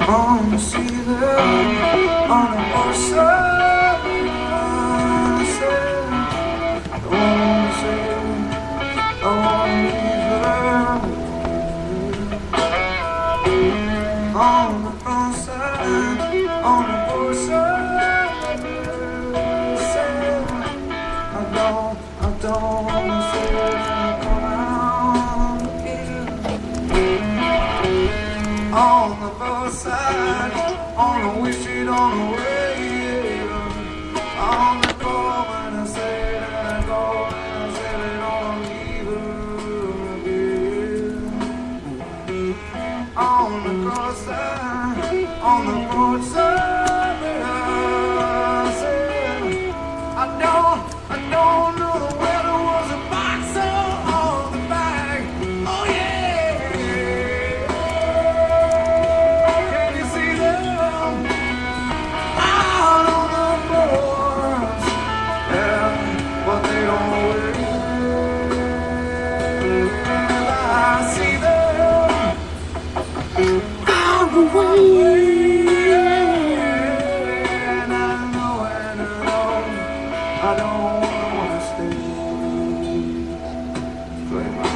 wanna see them on the other side. I wanna see them, I wanna leave them on the wrong side, on the other side. I don't wanna see them around here. On the both sides, on the wish it on the way. On the go when I say that I go, and I say that I don't leave again. On the cross side, on the road side, I said I don't know where there was a box on the back. Oh yeah. Can you see them out on the boards? Yeah, but they don't wait. I see them out the way. And I know I don't wanna stay. Play my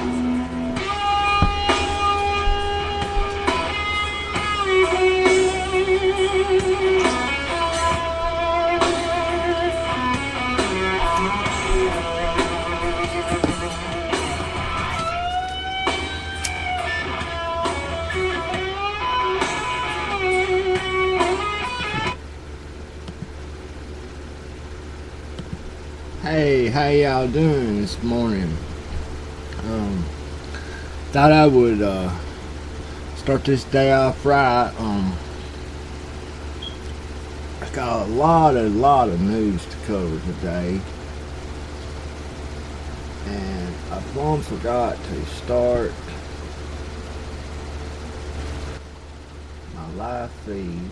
Hey, how y'all doing this morning? Thought I would start this day off right. I got a lot of news to cover today, and I plumb forgot to start my live feed,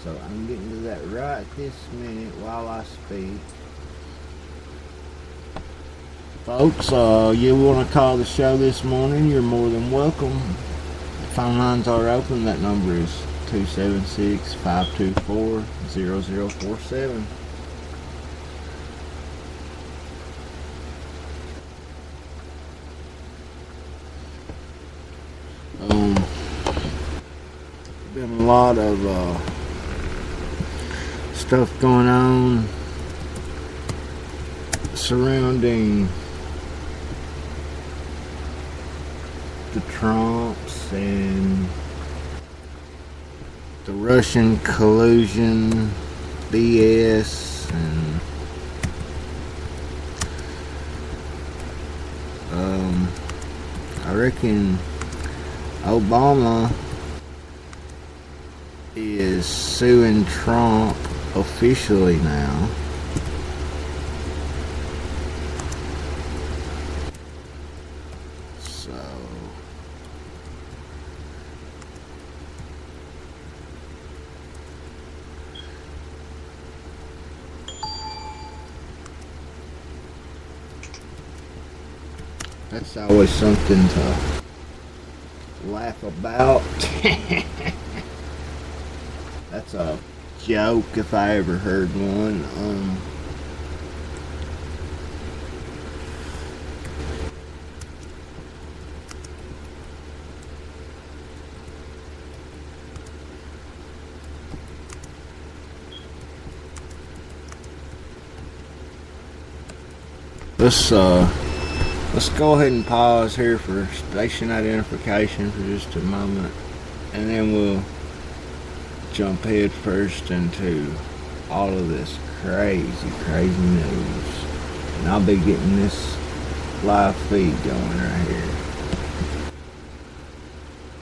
so I'm getting to that right this minute while I speak. Folks, you want to call the show this morning, you're more than welcome. The phone lines are open. That number is 276-524-0047. Been a lot of stuff going on surrounding the Trumps and the Russian collusion BS, and I reckon Obama is suing Trump officially now. That's always something to laugh about. That's a joke if I ever heard one. Let's go ahead and pause here for station identification for just a moment, and then we'll jump head first into all of this crazy news. And I'll be getting this live feed going right here.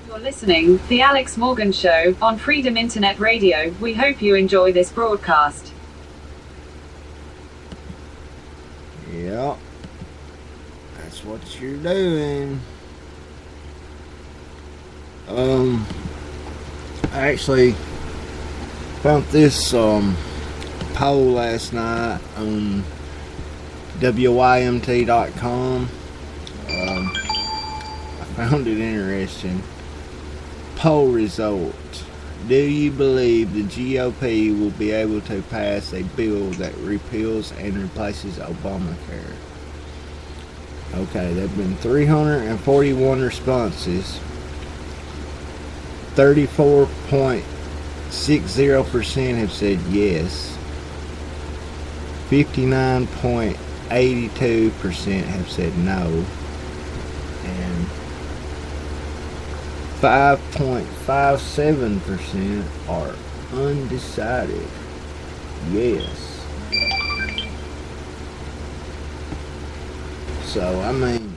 You're listening to The Alex Morgan Show on Freedom Internet Radio. We hope you enjoy this broadcast. Yep. That's what you're doing. I actually found this poll last night on WYMT.com. I found it interesting. Poll result. Do you believe the GOP will be able to pass a bill that repeals and replaces Obamacare? Okay, there have been 341 responses. 34.60% have said yes. 59.82% have said no. And 5.57% are undecided. Yes. So, I mean,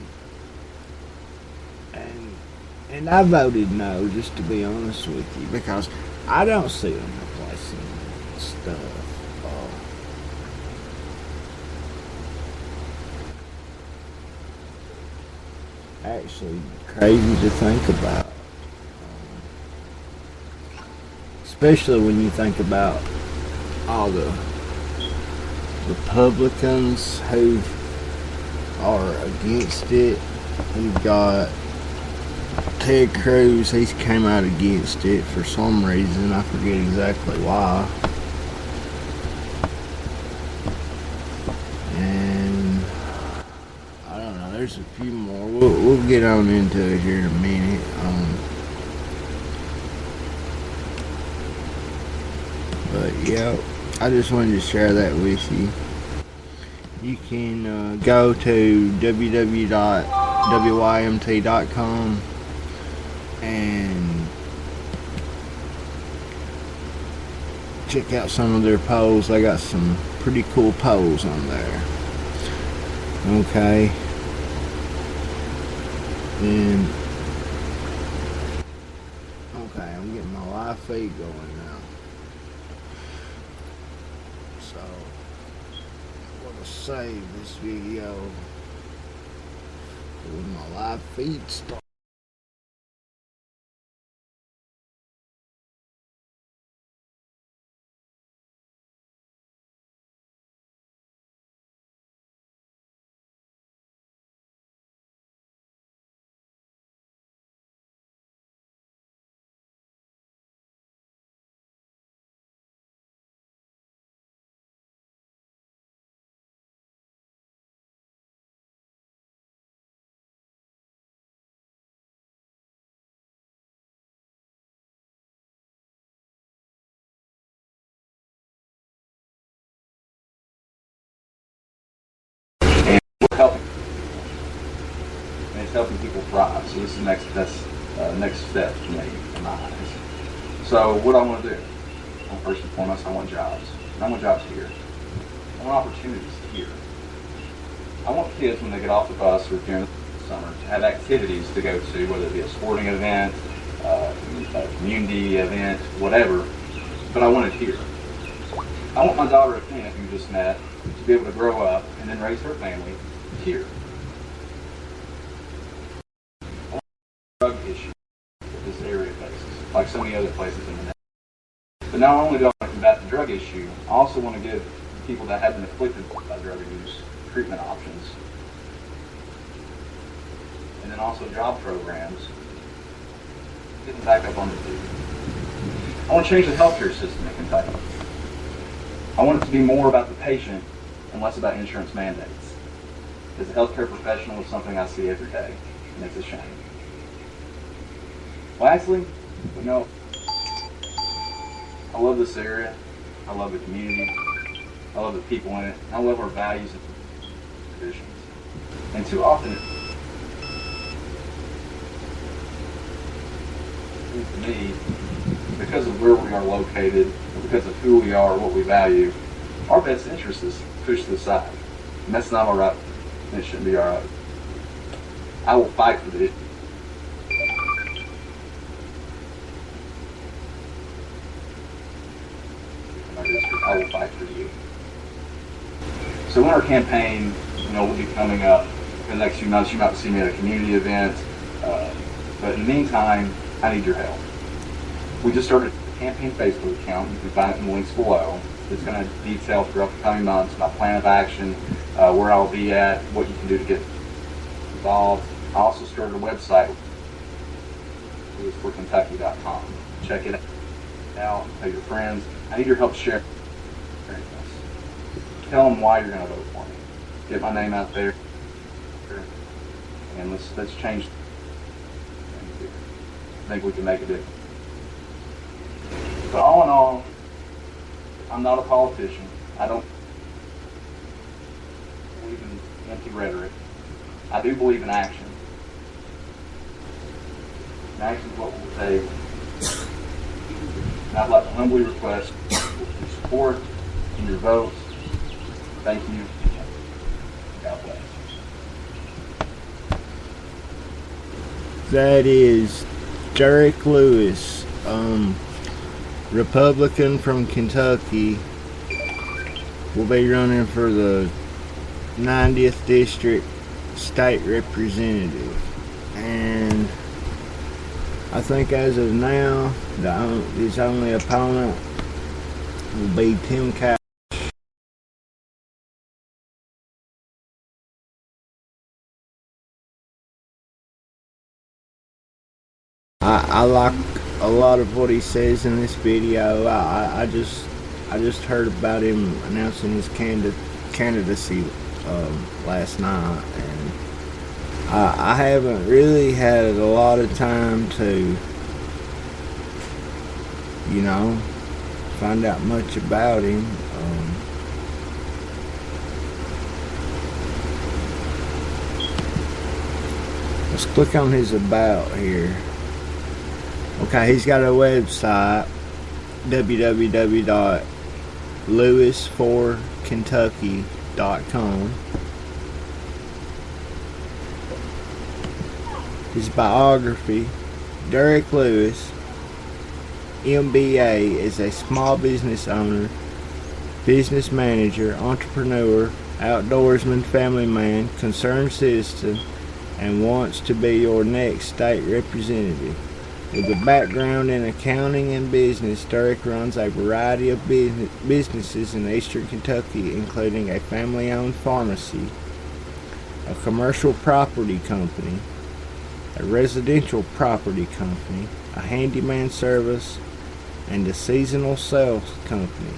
and I voted no, just to be honest with you, because I don't see them replacing stuff. Actually, crazy to think about. Especially when you think about all the Republicans who are against it. We've got Ted Cruz, he's came out against it for some reason. I forget exactly why. And I don't know, there's a few more. We'll get on into it here in a minute. But yeah, I just wanted to share that with you. You can go to www.wymt.com and check out some of their polls. They got some pretty cool polls on there. Okay. And okay, I'm getting my live feed going now. So I'm gonna save this video when my live feed starts. Helping, and it's helping people thrive. So this is the next step for me in my eyes. So what I want to do, well, first and foremost, I want jobs. And I want jobs here. I want opportunities here. I want kids when they get off the bus or during the summer to have activities to go to, whether it be a sporting event, a community event, whatever. But I want it here. I want my daughter Athena, who you just met, to be able to grow up and then raise her family here. I want a drug issue that this area faces, like so many other places in the nation. But not only do I want to combat the drug issue, I also want to give people that have been afflicted by drug abuse treatment options. And then also job programs, get them back up on the feet. I want to change the healthcare system in Kentucky. I want it to be more about the patient and less about insurance mandates. As a healthcare professional, it's something I see every day, and it's a shame. Lastly, I love this area. I love the community. I love the people in it. I love our values and traditions. And too often, it seems to me, because of where we are located, because of who we are, what we value, our best interest is pushed to the side. And that's not all right. And it shouldn't be all right. I will fight for this. I will fight for you. So in our campaign, will be coming up in the next few months. You might see me at a community event. But in the meantime, I need your help. We just started a campaign Facebook account. You can find it in the links below. It's going to detail throughout the coming months my plan of action, where I'll be at, what you can do to get involved. I also started a website lewisforkentucky.com. Check it out. Tell your friends. I need your help sharing this. Tell them why you're going to vote for me. Get my name out there, and let's change. I think we can make a difference. But all in all, I'm not a politician. I don't believe in empty rhetoric. I do believe in action. And action is what will take. And I'd like to humbly request your support and your votes. Thank you. God bless. That is Derek Lewis, Republican from Kentucky, will be running for the 90th District State Representative. And I think as of now, his only opponent will be Tim Cash. I like a lot of what he says in this video. I just heard about him announcing his candidacy last night, and I haven't really had a lot of time to, find out much about him. Let's click on his about here. Okay, he's got a website, www.lewisforkentucky.com. His biography: Derek Lewis, MBA, is a small business owner, business manager, entrepreneur, outdoorsman, family man, concerned citizen, and wants to be your next state representative. With a background in accounting and business, Derek runs a variety of businesses in eastern Kentucky, including a family-owned pharmacy, a commercial property company, a residential property company, a handyman service, and a seasonal sales company.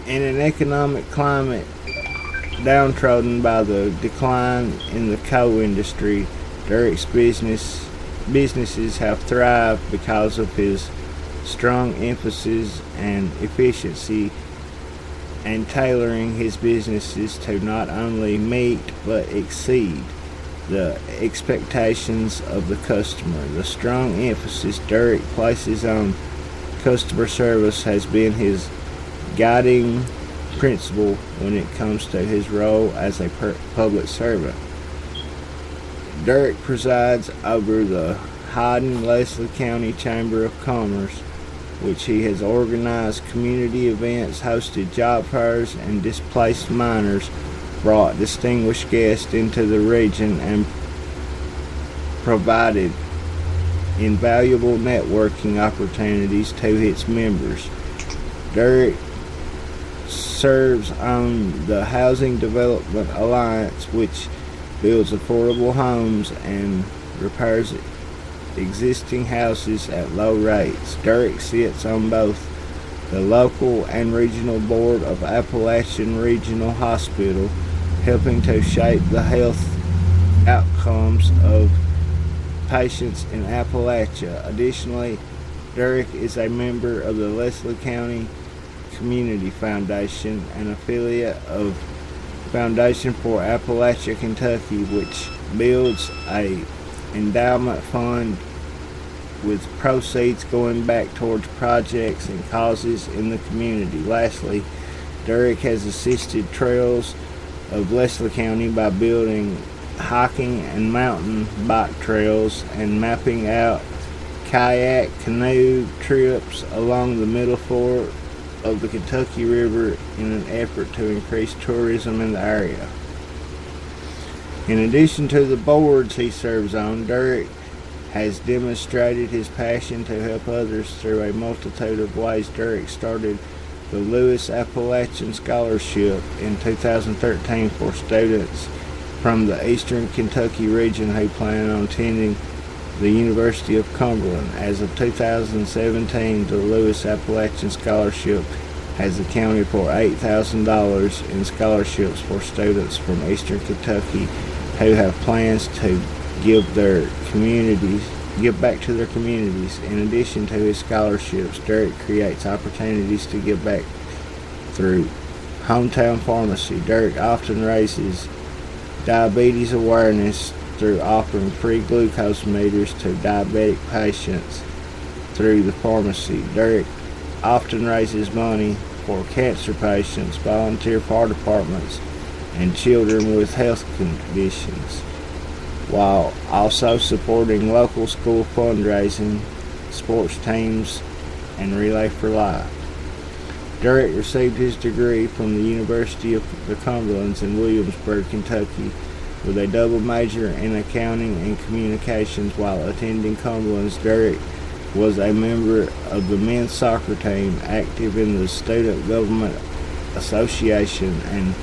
In an economic climate downtrodden by the decline in the coal industry, Derek's businesses have thrived because of his strong emphasis and efficiency, and tailoring his businesses to not only meet but exceed the expectations of the customer. The strong emphasis Derek places on customer service has been his guiding principle when it comes to his role as a public servant. Derek presides over the Hyden-Leslie County Chamber of Commerce, which he has organized community events, hosted job fairs, and displaced miners brought distinguished guests into the region and provided invaluable networking opportunities to its members. Derek serves on the Housing Development Alliance, which builds affordable homes and repairs existing houses at low rates. Derek sits on both the local and regional board of Appalachian Regional Hospital, helping to shape the health outcomes of patients in Appalachia. Additionally, Derek is a member of the Leslie County Community Foundation, an affiliate of Foundation for Appalachia, Kentucky, which builds a endowment fund with proceeds going back towards projects and causes in the community. Lastly, Derek has assisted Trails of Leslie County by building hiking and mountain bike trails and mapping out kayak canoe trips along the middle fork of the Kentucky River in an effort to increase tourism in the area. In addition to the boards he serves on, Derek has demonstrated his passion to help others through a multitude of ways. Derek started the Lewis Appalachian Scholarship in 2013 for students from the eastern Kentucky region who plan on attending the University of Cumberland. As of 2017, the Lewis Appalachian Scholarship has accounted for $8,000 in scholarships for students from Eastern Kentucky who have plans to give back to their communities. In addition to his scholarships, Derek creates opportunities to give back through Hometown Pharmacy. Derek often raises diabetes awareness through offering free glucose meters to diabetic patients through the pharmacy. Derek often raises money for cancer patients, volunteer fire departments, and children with health conditions, while also supporting local school fundraising, sports teams, and Relay for Life. Derek received his degree from the University of the Cumberlands in Williamsburg, Kentucky, with a double major in accounting and communications. While attending Cumberland's, Derek was a member of the men's soccer team, active in the Student Government Association, and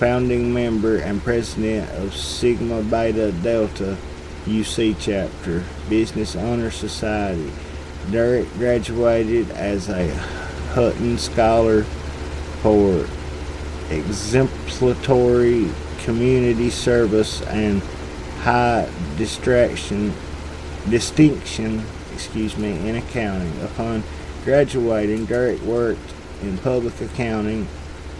founding member and president of Sigma Beta Delta UC chapter, Business Honor Society. Derek graduated as a Hutton Scholar for exemplary community service and high distinction in accounting. Upon graduating, Derek worked in public accounting,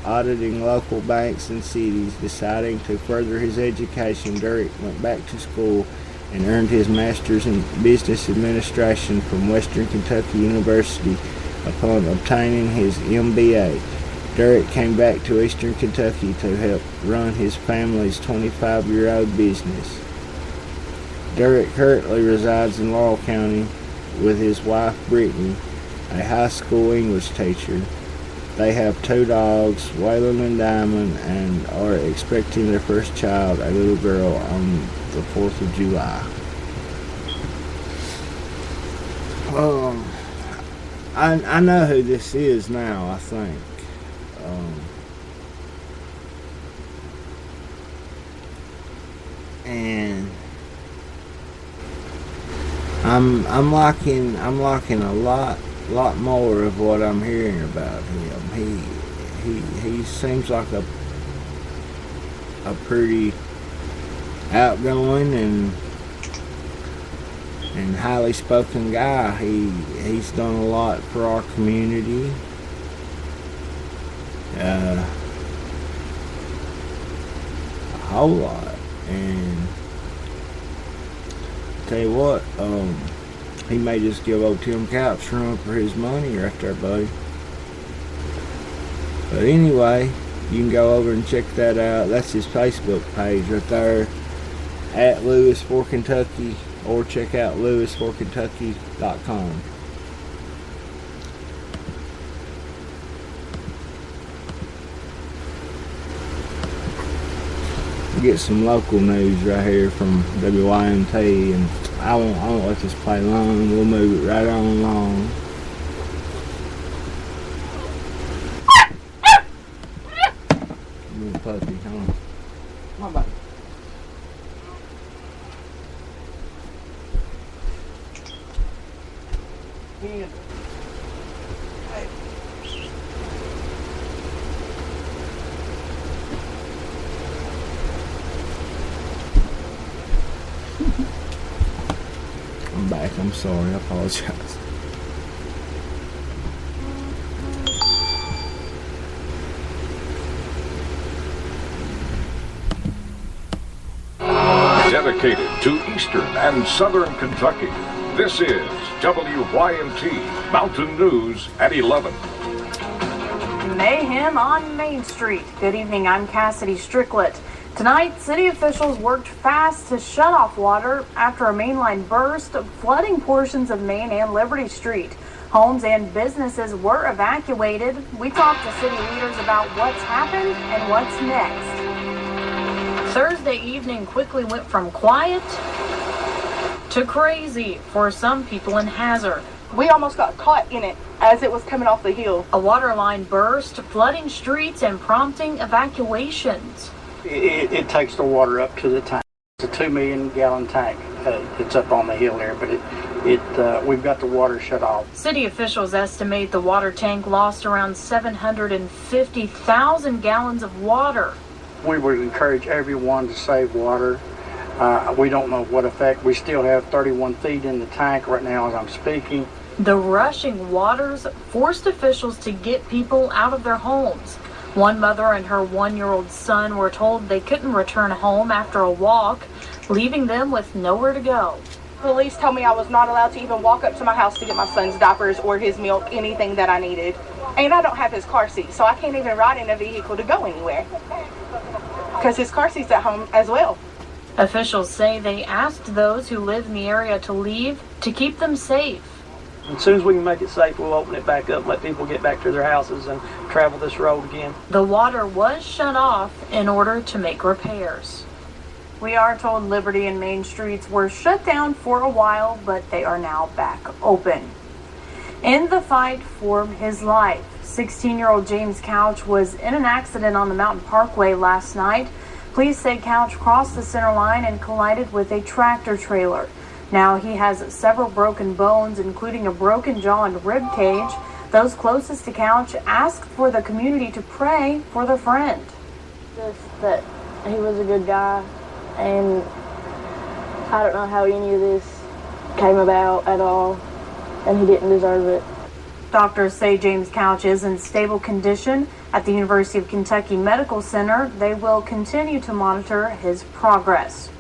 auditing local banks and cities. Deciding to further his education, Derek went back to school and earned his master's in business administration from Western Kentucky University. Upon obtaining his MBA, Derek came back to Eastern Kentucky to help run his family's 25-year-old business. Derek currently resides in Laurel County with his wife Brittany, a high school English teacher. They have 2 dogs, Waylon and Diamond, and are expecting their first child, a little girl, on the 4th of July. I know who this is now, I think. And I'm liking a lot more of what I'm hearing about him. He seems like a pretty outgoing and highly spoken guy. He's done a lot for our community. A whole lot. And tell you what, he may just give old Tim Couch run for his money right there, buddy. But anyway, you can go over and check that out. That's his Facebook page right there, at Lewis for Kentucky, or check out lewisforkentucky.com. Get some local news right here from WYMT, and I won't let this play long. We'll move it right on along. Little puppy, huh? Come on, buddy. Yeah. I'm back. I'm sorry. I apologize. Dedicated to Eastern and Southern Kentucky, this is WYMT Mountain News at 11. Mayhem on Main Street. Good evening, I'm Cassidy Stricklet. Tonight, city officials worked fast to shut off water after a mainline burst, flooding portions of Main and Liberty Street. Homes and businesses were evacuated. We talked to city leaders about what's happened and what's next. Thursday evening quickly went from quiet to crazy for some people in Hazard. We almost got caught in it as it was coming off the hill. A water line burst, flooding streets and prompting evacuations. It takes the water up to the tank. It's a 2 million gallon tank. It's up on the hill there, but we've got the water shut off. City officials estimate the water tank lost around 750,000 gallons of water. We would encourage everyone to save water. We don't know what effect. We still have 31 feet in the tank right now as I'm speaking. The rushing waters forced officials to get people out of their homes. One mother and her 1-year-old son were told they couldn't return home after a walk, leaving them with nowhere to go. Police told me I was not allowed to even walk up to my house to get my son's diapers or his milk, anything that I needed. And I don't have his car seat, so I can't even ride in a vehicle to go anywhere. Because his car seat's at home as well. Officials say they asked those who live in the area to leave to keep them safe. As soon as we can make it safe, we'll open it back up, let people get back to their houses and travel this road again. The water was shut off in order to make repairs. We are told Liberty and Main Streets were shut down for a while, but they are now back open. In the fight for his life, 16-year-old James Couch was in an accident on the Mountain Parkway last night. Police say Couch crossed the center line and collided with a tractor trailer. Now he has several broken bones, including a broken jaw and rib cage. Those closest to Couch asked for the community to pray for their friend. Just that he was a good guy, and I don't know how any of this came about at all, and he didn't deserve it. Doctors say James Couch is in stable condition at the University of Kentucky Medical Center. They will continue to monitor his progress.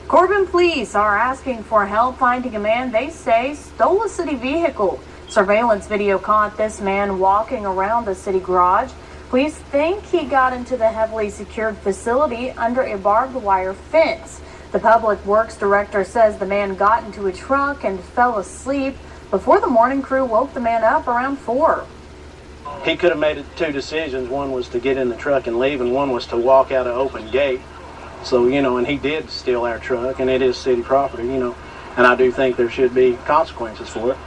Corbin police are asking for help finding a man they say stole a city vehicle. Surveillance video caught this man walking around the city garage. Police think he got into the heavily secured facility under a barbed wire fence. The public works director says the man got into a truck and fell asleep before the morning crew woke the man up around 4. He could have made 2 decisions. One was to get in the truck and leave, and one was to walk out an open gate. So, and he did steal our truck, and it is city property, and I do think there should be consequences for it.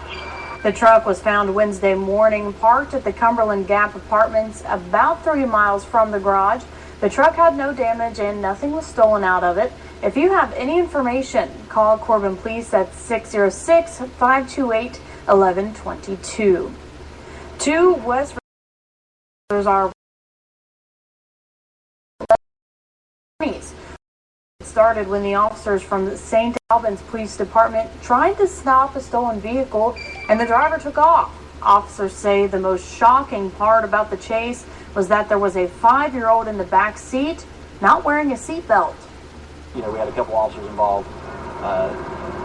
The truck was found Wednesday morning, parked at the Cumberland Gap Apartments about 30 miles from the garage. The truck had no damage and nothing was stolen out of it. If you have any information, call Corbin Police at 606-528-1122. 2 West Virginians are It started when the officers from the St. Albans Police Department tried to stop a stolen vehicle and the driver took off. Officers say the most shocking part about the chase was that there was a 5-year-old in the back seat not wearing a seatbelt. We had a couple officers involved,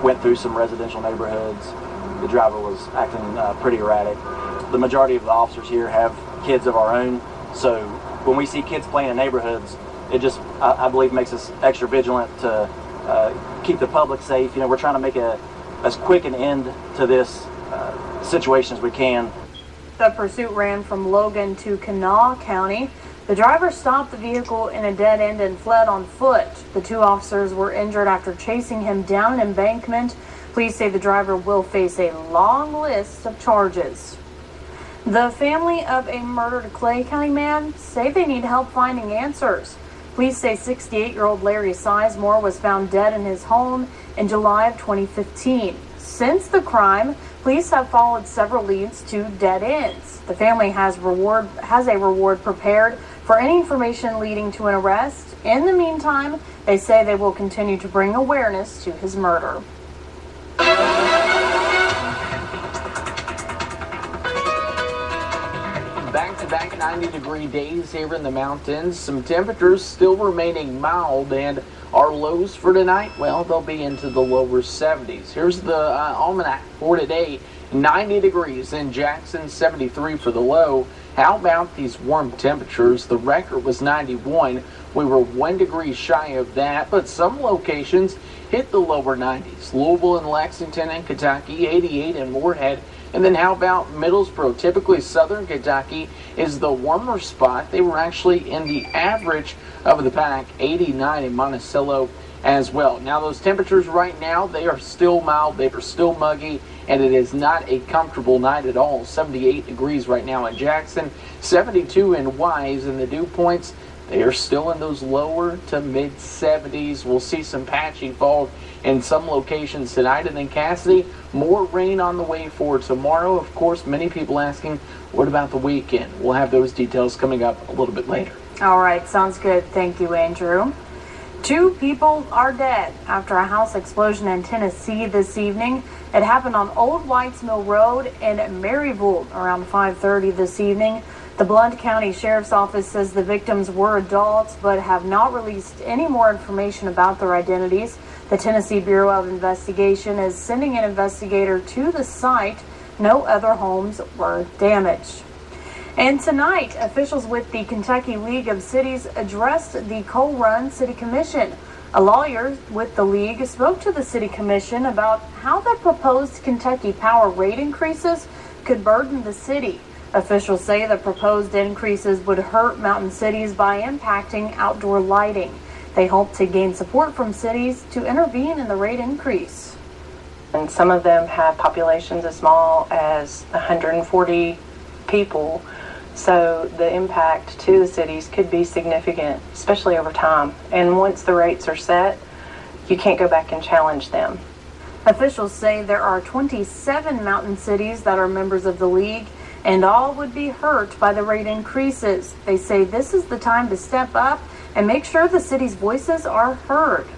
went through some residential neighborhoods. The driver was acting pretty erratic. The majority of the officers here have kids of our own, so when we see kids playing in neighborhoods, it just, I believe, makes us extra vigilant to keep the public safe. We're trying to make as quick an end to this situation as we can. The pursuit ran from Logan to Kanawha County. The driver stopped the vehicle in a dead end and fled on foot. The 2 officers were injured after chasing him down an embankment. Police say the driver will face a long list of charges. The family of a murdered Clay County man say they need help finding answers. Police say 68-year-old Larry Sizemore was found dead in his home in July of 2015. Since the crime, police have followed several leads to dead ends. The family has a reward prepared for any information leading to an arrest. In the meantime, they say they will continue to bring awareness to his murder. Back-to-back 90-degree days here in the mountains. Some temperatures still remaining mild, and our lows for tonight, well, they'll be into the lower 70s. Here's the almanac for today. 90 degrees in Jackson, 73 for the low. How about these warm temperatures? The record was 91. We were 1 degree shy of that, but some locations hit the lower 90s. Louisville and Lexington and Kentucky, 88 in Moorhead. And then how about Middlesboro? Typically southern Kentucky is the warmer spot. They were actually in the average of the pack, 89 in Monticello as well. Now those temperatures right now, they are still mild, they are still muggy, and it is not a comfortable night at all. 78 degrees right now in Jackson, 72 in Wise, and the dew points, They are still in those lower to mid 70s. We'll see some patchy fog in some locations tonight. And then Cassidy, more rain on the way for tomorrow. Of course, many people asking, what about the weekend? We'll have those details coming up a little bit later. All right, sounds good. Thank you, Andrew. 2 people are dead after a house explosion in Tennessee this evening. It happened on Old Whites Mill Road in Maryville around 5:30 this evening. The Blount County Sheriff's Office says the victims were adults but have not released any more information about their identities. The Tennessee Bureau of Investigation is sending an investigator to the site. No other homes were damaged. And tonight, officials with the Kentucky League of Cities addressed the Coal Run City Commission. A lawyer with the league spoke to the City Commission about how the proposed Kentucky power rate increases could burden the city. Officials say the proposed increases would hurt mountain cities by impacting outdoor lighting. They hope to gain support from cities to intervene in the rate increase. And some of them have populations as small as 140 people. So the impact to the cities could be significant, especially over time. And once the rates are set, you can't go back and challenge them. Officials say there are 27 mountain cities that are members of the league, and all would be hurt by the rate increases. They say this is the time to step up and make sure the city's voices are heard.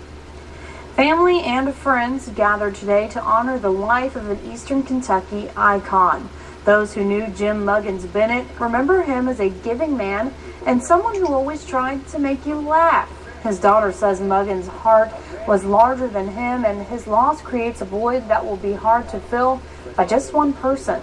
Family and friends gathered today to honor the life of an Eastern Kentucky icon. Those who knew Jim Muggins Bennett remember him as a giving man and someone who always tried to make you laugh. His daughter says Muggins' heart was larger than him, and his loss creates a void that will be hard to fill by just one person.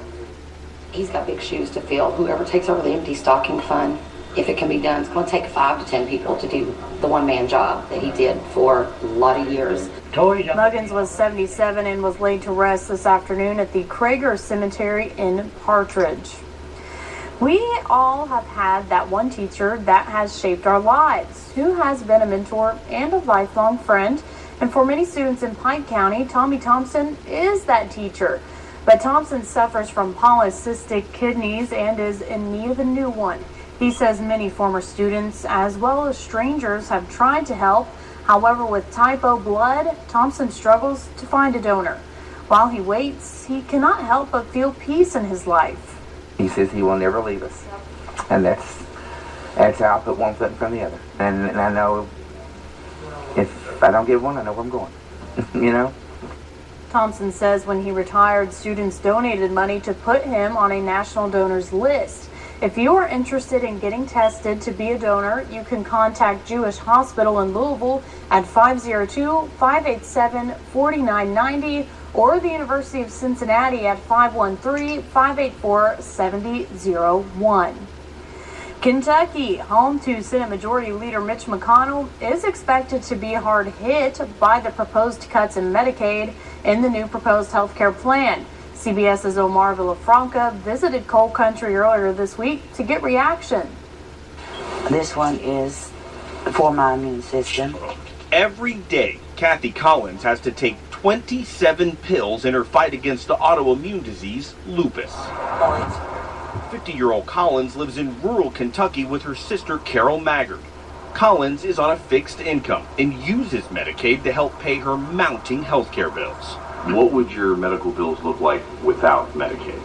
He's got big shoes to fill. Whoever takes over the empty stocking fund, if it can be done, it's going to take 5 to 10 people to do the one-man job that he did for a lot of years. Muggins was 77 and was laid to rest this afternoon at the Krager Cemetery in Partridge. We all have had that one teacher that has shaped our lives, who has been a mentor and a lifelong friend. And for many students in Pike County, Tommy Thompson is that teacher. But Thompson suffers from polycystic kidneys and is in need of a new one. He says many former students, as well as strangers, have tried to help. However, with type O blood, Thompson struggles to find a donor. While he waits, he cannot help but feel peace in his life. He says he will never leave us. And that's how I put one foot in front of the other. And I know if I don't get one, I know where I'm going. You know? Thompson says when he retired, students donated money to put him on a national donors list. If you are interested in getting tested to be a donor, you can contact Jewish Hospital in Louisville at 502-587-4990 or the University of Cincinnati at 513-584-7001. Kentucky, home to Senate Majority Leader Mitch McConnell, is expected to be hard hit by the proposed cuts in Medicaid in the new proposed health care plan. CBS's Omar Villafranca visited Coal Country earlier this week to get reaction. This one is for my immune system. Every day, Kathy Collins has to take 27 pills in her fight against the autoimmune disease, lupus. 50-year-old Collins lives in rural Kentucky with her sister, Carol Maggard. Collins is on a fixed income and uses Medicaid to help pay her mounting health care bills. What would your medical bills look like without Medicaid?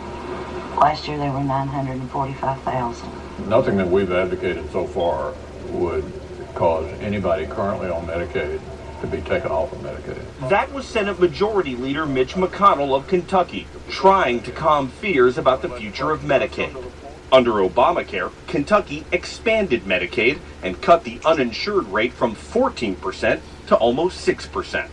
Last year they were $945,000. Nothing that we've advocated so far would cause anybody currently on Medicaid to be taken off of Medicaid. That was Senate Majority Leader Mitch McConnell of Kentucky, trying to calm fears about the future of Medicaid. Under Obamacare, Kentucky expanded Medicaid and cut the uninsured rate from 14% to almost 6%.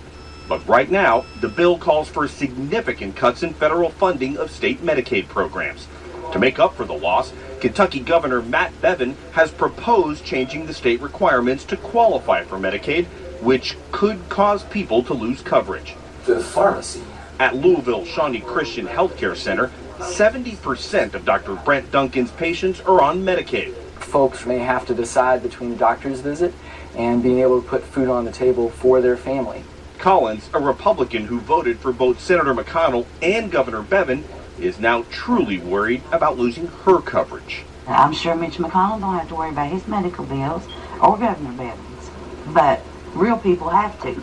But right now, the bill calls for significant cuts in federal funding of state Medicaid programs. To make up for the loss, Kentucky Governor Matt Bevin has proposed changing the state requirements to qualify for Medicaid, which could cause people to lose coverage. The pharmacy. At Louisville Shawnee Christian Healthcare Center, 70% of Dr. Brent Duncan's patients are on Medicaid. Folks may have to decide between a doctor's visit and being able to put food on the table for their family. Collins, a Republican who voted for both Senator McConnell and Governor Bevin, is now truly worried about losing her coverage. I'm sure Mitch McConnell don't have to worry about his medical bills. or Governor Bevins, but real people have to.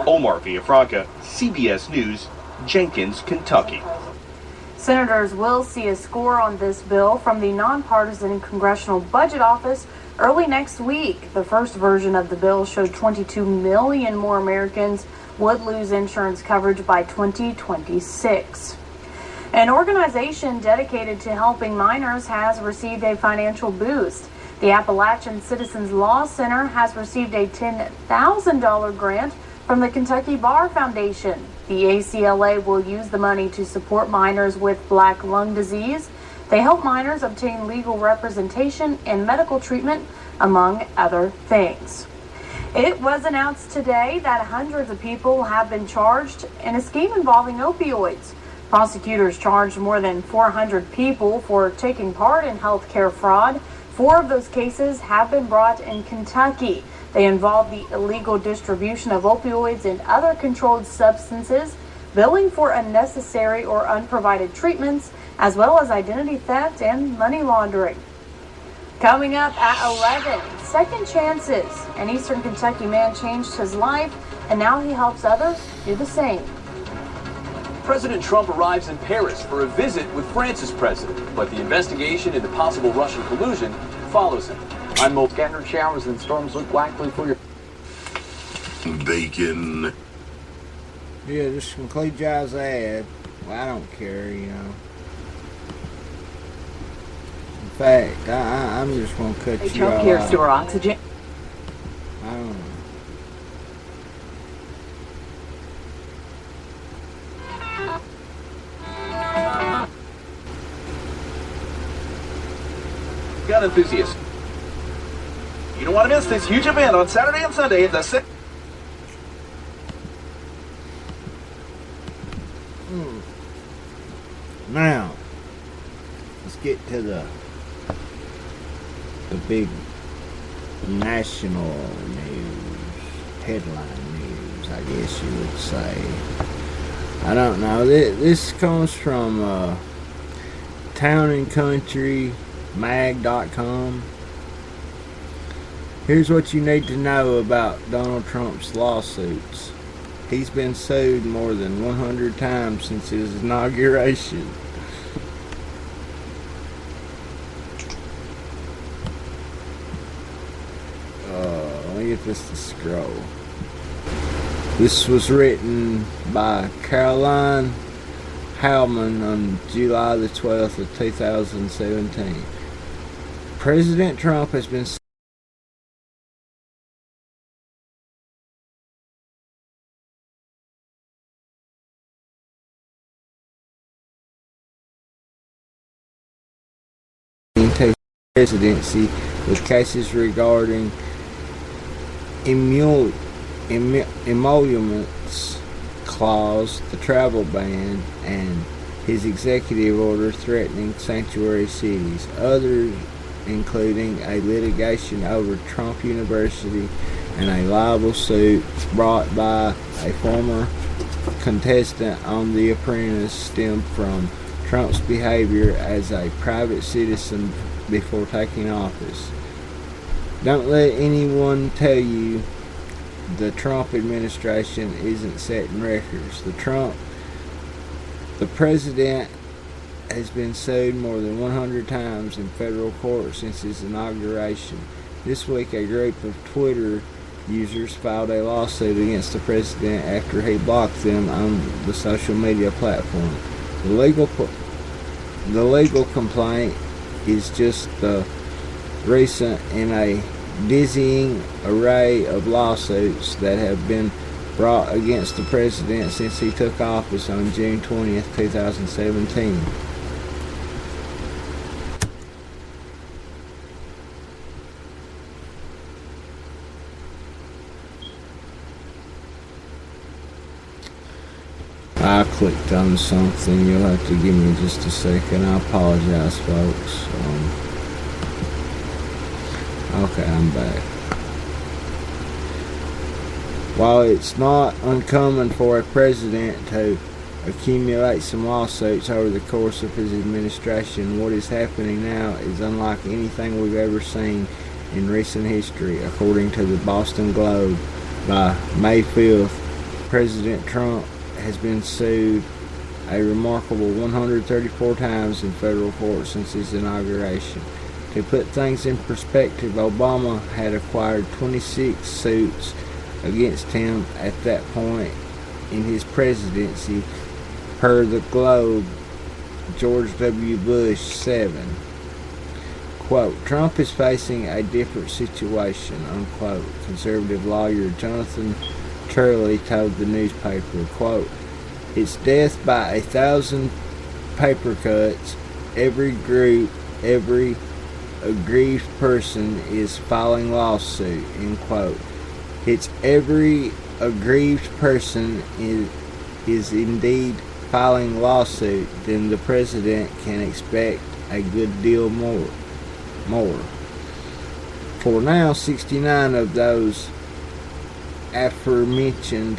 Omar Villafranca, CBS News, Jenkins, Kentucky. Senators will see a score on this bill from the nonpartisan Congressional Budget Office early next week. The first version of the bill showed 22 million more Americans would lose insurance coverage by 2026. An organization dedicated to helping minors has received a financial boost. The Appalachian Citizens Law Center has received a $10,000 grant from the Kentucky Bar Foundation. The ACLA will use the money to support minors with black lung disease. They help minors obtain legal representation and medical treatment, among other things. It was announced today that hundreds of people have been charged in a scheme involving opioids. Prosecutors charged more than 400 people for taking part in healthcare fraud. 4 of those cases have been brought in Kentucky. They involve the illegal distribution of opioids and other controlled substances, billing for unnecessary or unprovided treatments, as well as identity theft and money laundering. Coming up at 11, second chances. An Eastern Kentucky man changed his life, and now he helps others do the same. President Trump arrives in Paris for a visit with France's president, but the investigation into possible Russian collusion follows him. I'm Mo. Scattered showers and storms look likely for your bacon. Yeah, just conclude y'all's ad. Well, I don't care, you know. In fact, I'm just gonna cut you all Healthcare out. store oxygen. I don't know. Gun enthusiast. You don't want to miss this huge event on Saturday and Sunday at the Now, let's get to the big national news, headline news, I guess you would say. I don't know. This comes from townandcountrymag.com. Here's what you need to know about Donald Trump's lawsuits. He's been sued more than 100 times since his inauguration. Let me get this to scroll. This was written by Caroline Howman on July the 12th of 2017. President Trump has been into presidency with cases regarding emoluments clause, the travel ban, and his executive order threatening sanctuary cities. Others including a litigation over Trump University and a libel suit brought by a former contestant on The Apprentice stemmed from Trump's behavior as a private citizen before taking office. Don't let anyone tell you the Trump administration isn't setting records. The president has been sued more than 100 times in federal court since his inauguration. This week, a group of Twitter users filed a lawsuit against the president after he blocked them on the social media platform. The legal complaint is just the recent in a dizzying array of lawsuits that have been brought against the president since he took office on June 20th, 2017. I clicked on something. You'll have to give me just a second. I apologize, folks. Okay, I'm back. While it's not uncommon for a president to accumulate some lawsuits over the course of his administration, what is happening now is unlike anything we've ever seen in recent history, according to the Boston Globe. By May 5th, President Trump has been sued a remarkable 134 times in federal court since his inauguration. To put things in perspective, Obama had acquired 26 suits against him at that point in his presidency. Per the Globe, George W. Bush 7. Quote, Trump is facing a different situation, unquote, conservative lawyer Jonathan Turley told the newspaper. Quote, it's death by 1,000 paper cuts. Every group, every aggrieved person is filing lawsuit, end quote. It's every aggrieved person is indeed filing lawsuit, then the president can expect a good deal more. For now, 69 of those aforementioned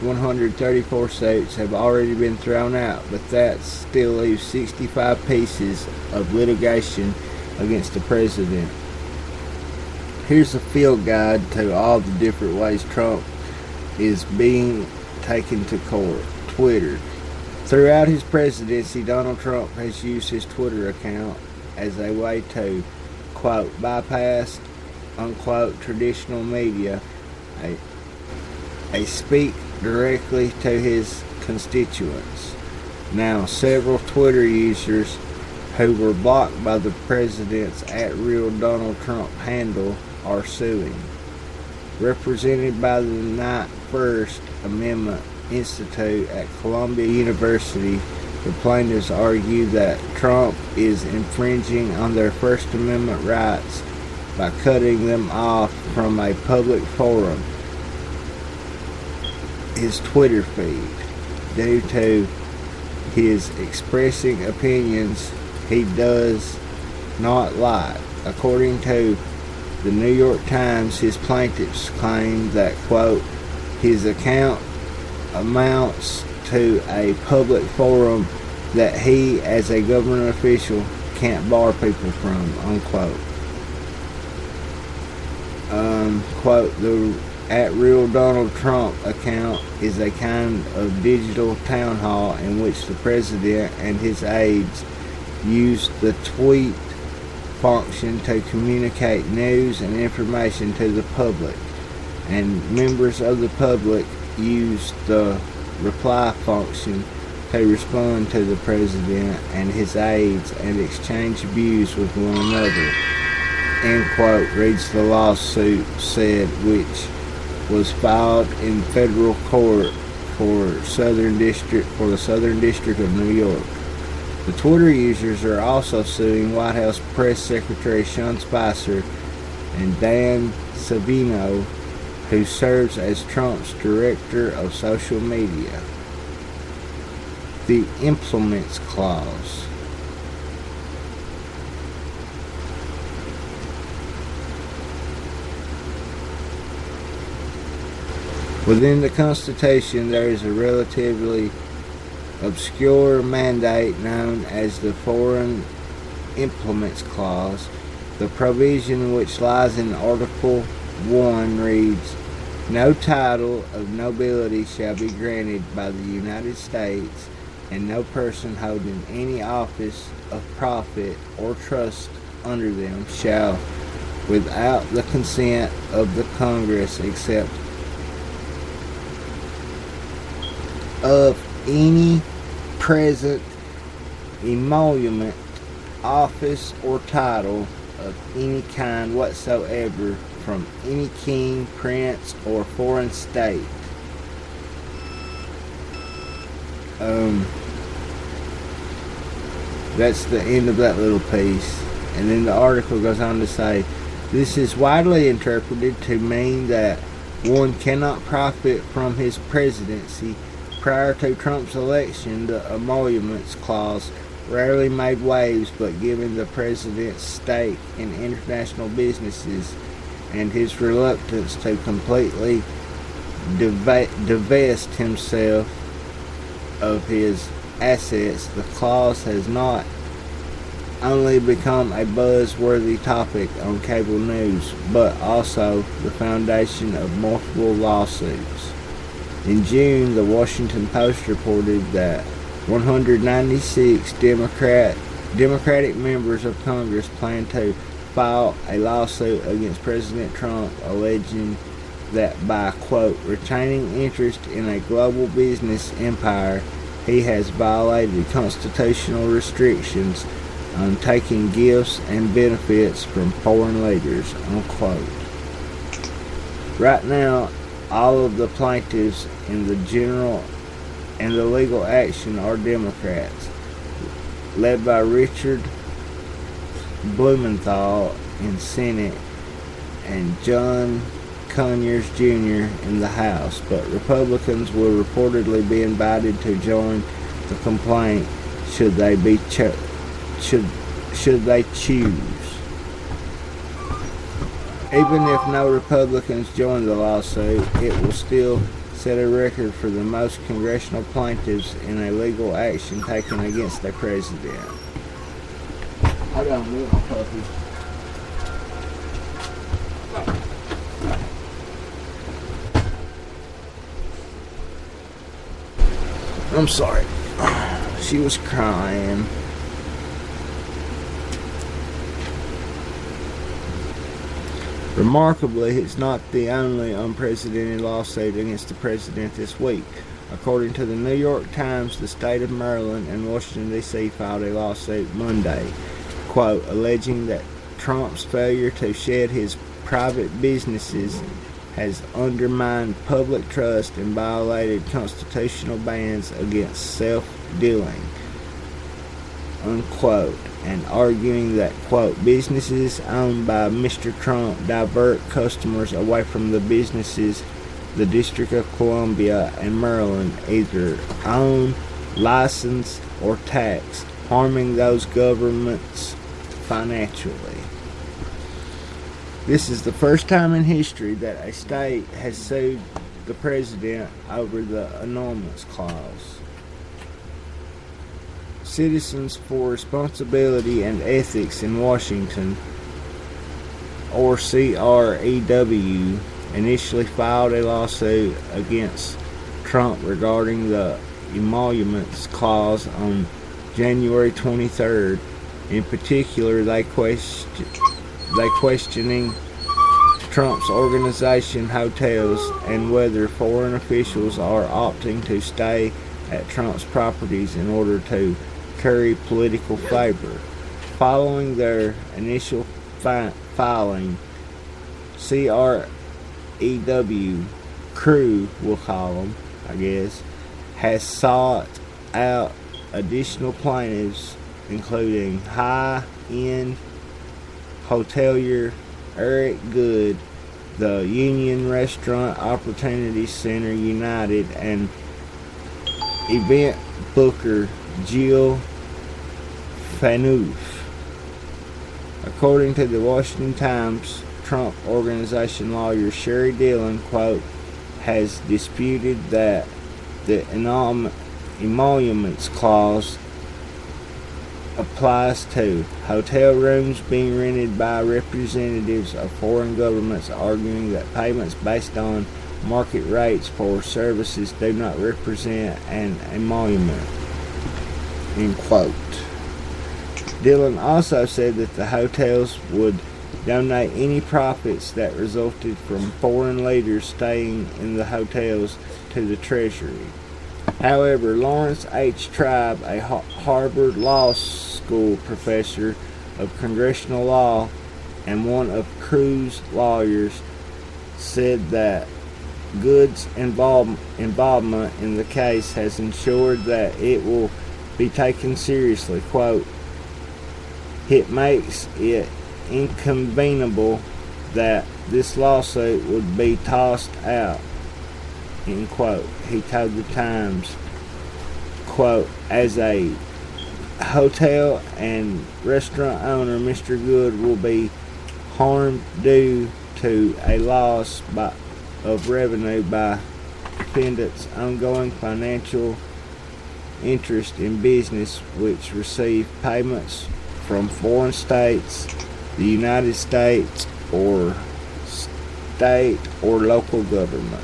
134 suits have already been thrown out, but that still leaves 65 pieces of litigation against the president. Here's a field guide to all the different ways Trump is being taken to court. Twitter. Throughout his presidency, Donald Trump has used his Twitter account as a way to, quote, bypass, unquote, traditional media, a speak directly to his constituents. Now, several Twitter users who were blocked by the president's @real Donald Trump handle are suing. Represented by the Ninth First Amendment Institute at Columbia University, the plaintiffs argue that Trump is infringing on their First Amendment rights by cutting them off from a public forum, his Twitter feed, due to his expressing opinions he does not like. According to the New York Times, his plaintiffs claim that, quote, his account amounts to a public forum that he, as a government official, can't bar people from, unquote. Quote, the @real Donald Trump account is a kind of digital town hall in which the president and his aides use the tweet function to communicate news and information to the public, and members of the public use the reply function to respond to the president and his aides and exchange views with one another, end quote, reads the lawsuit said, which was filed in federal court for the Southern District of New York. The Twitter users are also suing White House Press Secretary Sean Spicer and Dan Savino, who serves as Trump's director of social media. The Implements Clause. Within the Constitution, there is a relatively obscure mandate known as the Foreign Implements Clause. The provision which lies in Article 1 reads, no title of nobility shall be granted by the United States, and no person holding any office of profit or trust under them shall, without the consent of the Congress, accept of any present emolument, office, or title of any kind whatsoever from any king, prince, or foreign state. That's the end of that little piece. And then the article goes on to say, this is widely interpreted to mean that one cannot profit from his presidency. Prior to Trump's election, the Emoluments Clause rarely made waves, but given the president's stake in international businesses and his reluctance to completely divest himself of his assets, the clause has not only become a buzz-worthy topic on cable news, but also the foundation of multiple lawsuits. In June, the Washington Post reported that 196 Democratic members of Congress plan to file a lawsuit against President Trump, alleging that by, quote, retaining interest in a global business empire, he has violated constitutional restrictions on taking gifts and benefits from foreign leaders, unquote. Right now, all of the plaintiffs in the general and the legal action are Democrats, led by Richard Blumenthal in Senate and John Conyers Jr. in the House, but Republicans will reportedly be invited to join the complaint should they choose. Even if no Republicans join the lawsuit, it will still set a record for the most congressional plaintiffs in a legal action taken against a president. I got a little puppy. I'm sorry. She was crying. Remarkably, it's not the only unprecedented lawsuit against the president this week. According to the New York Times, the state of Maryland and Washington, D.C. filed a lawsuit Monday, quote, alleging that Trump's failure to shed his private businesses has undermined public trust and violated constitutional bans against self-dealing, unquote, and arguing that, quote, businesses owned by Mr. Trump divert customers away from the businesses the District of Columbia and Maryland either own, license, or tax, harming those governments financially. This is the first time in history that a state has sued the president over the annulment clause. Citizens for Responsibility and Ethics in Washington, or CREW, initially filed a lawsuit against Trump regarding the emoluments clause on January 23rd. In particular, they questioning Trump's organization hotels and whether foreign officials are opting to stay at Trump's properties in order to curry political favor. Following their initial filing, CREW crew, we'll call them, I guess, has sought out additional plaintiffs, including high-end hotelier Eric Good, the Union Restaurant Opportunity Center United, and event booker Jill Phaneuf. According to the Washington Times, Trump Organization lawyer Sherry Dillon, quote, has disputed that the emoluments clause applies to hotel rooms being rented by representatives of foreign governments, arguing that payments based on market rates for services do not represent an emolument, end quote. Dillon also said that the hotels would donate any profits that resulted from foreign leaders staying in the hotels to the Treasury. However, Lawrence H. Tribe, a Harvard Law School professor of congressional law and one of Crew's lawyers, said that Good's involvement in the case has ensured that it will be taken seriously. Quote, it makes it inconceivable that this lawsuit would be tossed out, end quote. He told the Times, quote, as a hotel and restaurant owner, Mr. Good will be harmed due to a loss of revenue by defendants' ongoing financial interest in business which receive payments from foreign states, the United States, or state or local government.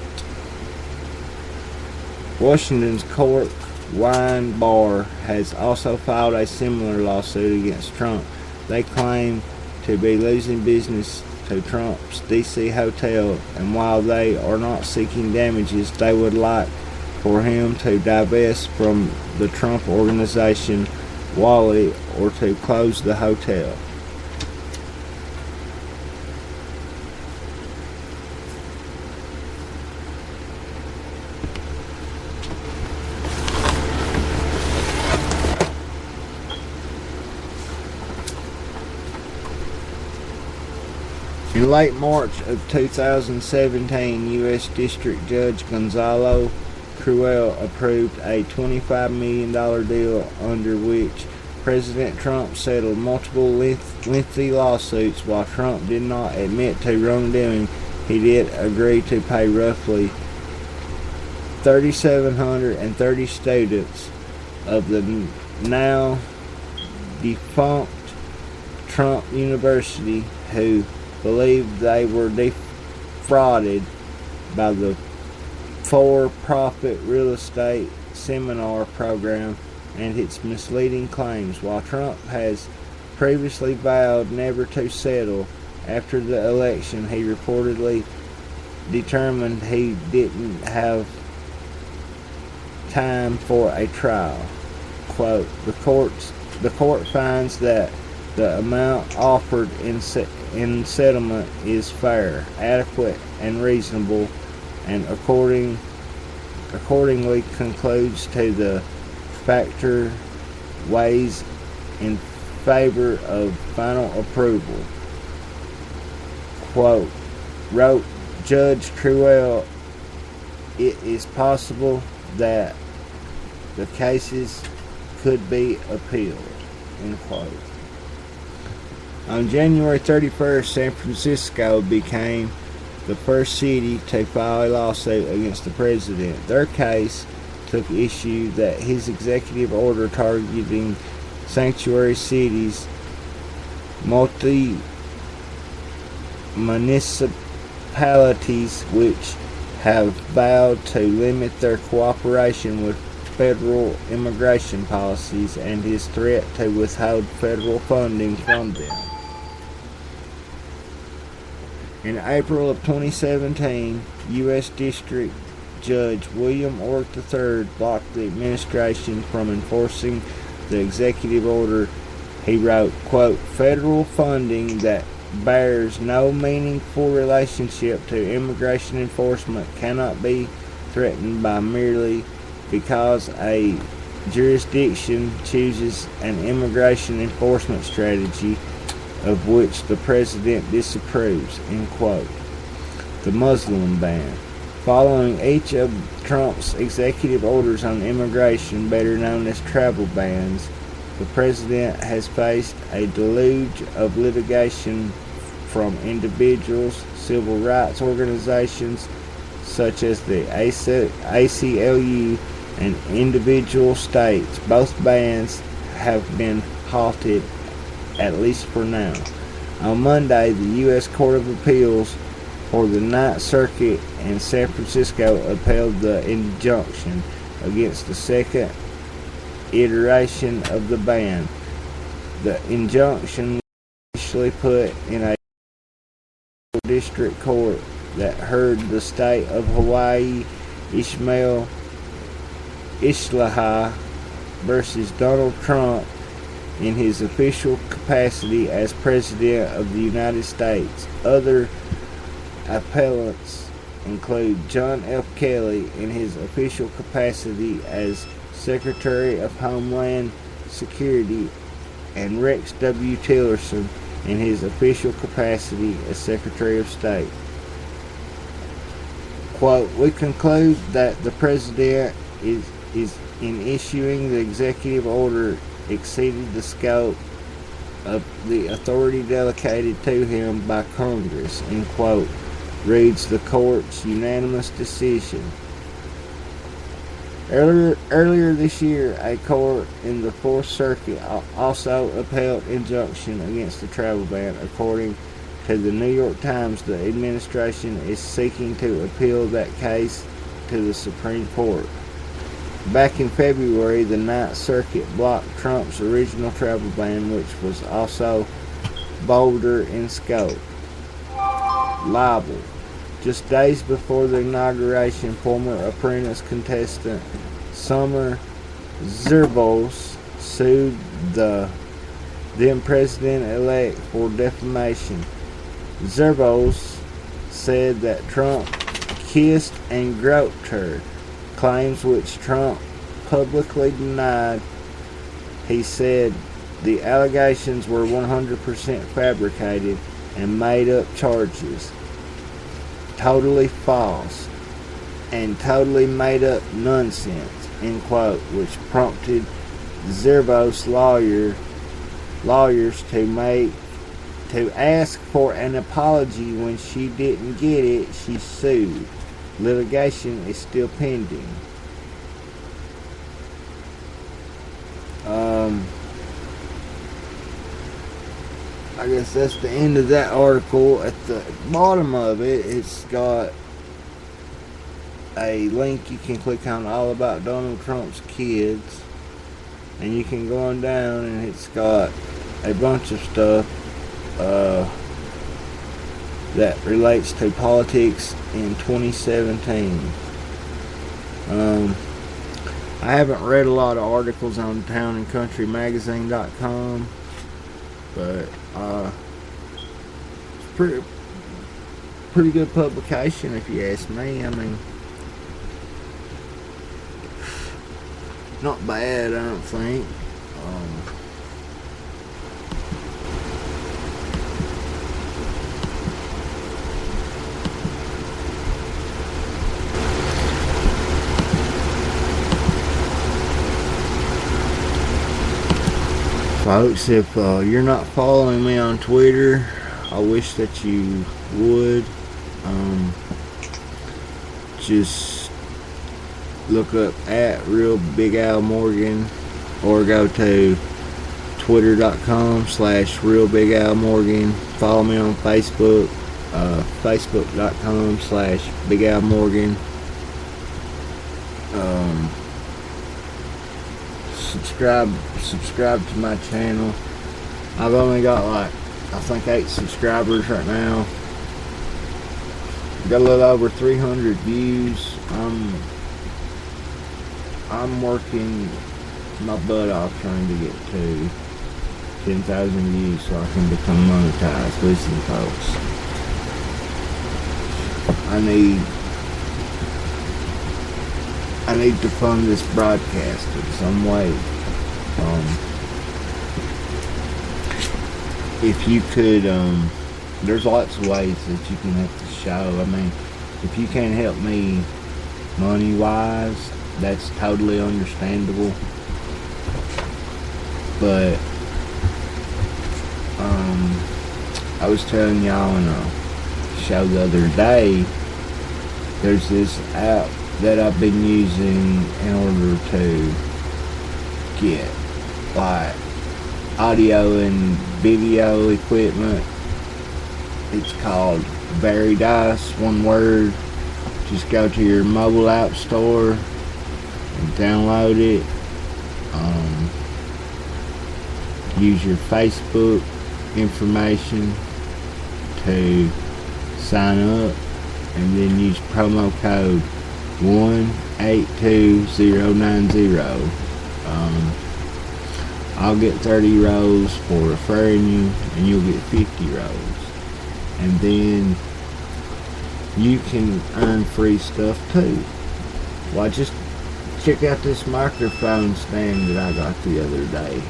Washington's Court Wine Bar has also filed a similar lawsuit against Trump. They claim to be losing business to Trump's D.C. hotel, and while they are not seeking damages, they would like for him to divest from the Trump Organization wallet or to close the hotel. In late March of 2017, U.S. District Judge Gonzalo Cruel approved a $25 million deal under which President Trump settled multiple lengthy lawsuits. While Trump did not admit to wrongdoing, he did agree to pay roughly 3,730 students of the now defunct Trump University who believed they were defrauded by the for-profit real estate seminar program and its misleading claims. While Trump has previously vowed never to settle after the election, he reportedly determined he didn't have time for a trial. Quote, the court finds that the amount offered in settlement is fair, adequate, and reasonable, and accordingly concludes to the factor weighs in favor of final approval. Quote, wrote Judge Cruel, it is possible that the cases could be appealed. End quote. On January 31st, San Francisco became the first city to file a lawsuit against the president. Their case took issue that his executive order targeting sanctuary cities, municipalities which have vowed to limit their cooperation with federal immigration policies, and his threat to withhold federal funding from them. In April of 2017, U.S. District Judge William Ork III blocked the administration from enforcing the executive order. He wrote, quote, federal funding that bears no meaningful relationship to immigration enforcement cannot be threatened by merely because a jurisdiction chooses an immigration enforcement strategy of which the president disapproves, end quote. The Muslim ban. Following each of Trump's executive orders on immigration, better known as travel bans, the president has faced a deluge of litigation from individuals, civil rights organizations such as the ACLU, and individual states. Both bans have been halted, at least for now. On Monday, the U.S. Court of Appeals for the Ninth Circuit in San Francisco upheld the injunction against the second iteration of the ban. The injunction was initially put in a district court that heard the state of Hawaii Ismail Islaha versus Donald Trump in his official capacity as President of the United States. Other appellants include John F. Kelly in his official capacity as Secretary of Homeland Security and Rex W. Tillerson in his official capacity as Secretary of State. Quote, we conclude that the President is in issuing the executive order exceeded the scope of the authority delegated to him by Congress, end quote, reads the court's unanimous decision. Earlier this year, a court in the Fourth Circuit also upheld injunction against the travel ban. According to the New York Times, the administration is seeking to appeal that case to the Supreme Court. Back in February, the Ninth Circuit blocked Trump's original travel ban, which was also bolder in scope. Libel. Just days before the inauguration, former Apprentice contestant Summer Zerbos sued the then president-elect for defamation. Zerbos said that Trump kissed and groped her, claims which Trump publicly denied. He said the allegations were 100% fabricated and made-up charges, totally false, and totally made-up nonsense, end quote, which prompted Zerbos' lawyers to ask for an apology. When she didn't get it, she sued. Litigation is still pending. I guess that's the end of that article. At the bottom of it, it's got a link you can click on, all about Donald Trump's kids, and you can go on down, and it's got a bunch of stuff that relates to politics in 2017. I haven't read a lot of articles on townandcountrymagazine.com, but it's pretty good publication if you ask me. I mean, not bad, I don't think. Folks, if you're not following me on Twitter, I wish that you would. Just look up at Real Big Al Morgan, or go to twitter.com/Real Big Al Morgan. Follow me on Facebook, facebook.com/Big Al Morgan. Subscribe to my channel. I've only got I think 8 subscribers right now. Got a little over 300 views. I'm working my butt off trying to get to 10,000 views so I can become monetized. Listen, folks, I need to fund this broadcast in some way. If you could, there's lots of ways that you can help the show. I mean, if you can't help me money-wise, that's totally understandable. But I was telling y'all in a show the other day, there's this app that I've been using in order to get audio and video equipment. It's called Verydice, one word. Just go to your mobile app store and download it. Use your Facebook information to sign up, and then use promo code 182090. I'll get 30 rolls for referring you, and you'll get 50 rolls. And then you can earn free stuff too. Well, just check out this microphone stand that I got the other day.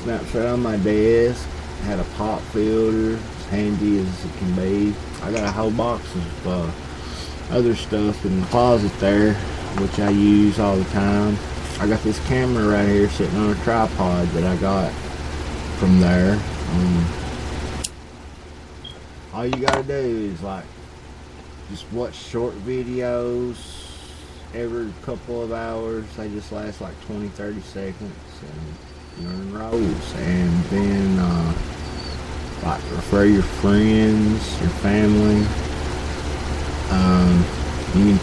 Snaps right on my desk. Had a pop filter, as handy as it can be. I got a whole box of other stuff in the closet there, which I use all the time. I got this camera right here sitting on a tripod that I got from there. All you gotta do is just watch short videos, every couple of hours. They just last like 20-30 seconds and you're in rows. And then like refer your friends, your family. You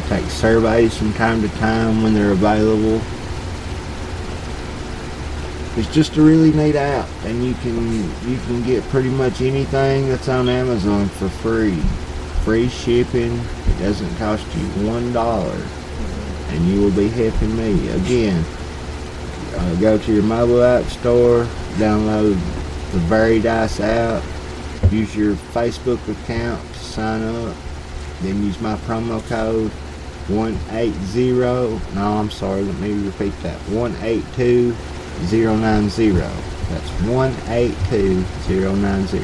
take surveys from time to time when they're available. It's just a really neat app, and you can get pretty much anything that's on Amazon for free. Free shipping. It doesn't cost you $1, and you will be helping me. Again, go to your mobile app store, download the Very Dice app, use your Facebook account to sign up, then use my promo code 180. No, I'm sorry. Let me repeat that. 182090. That's 182090.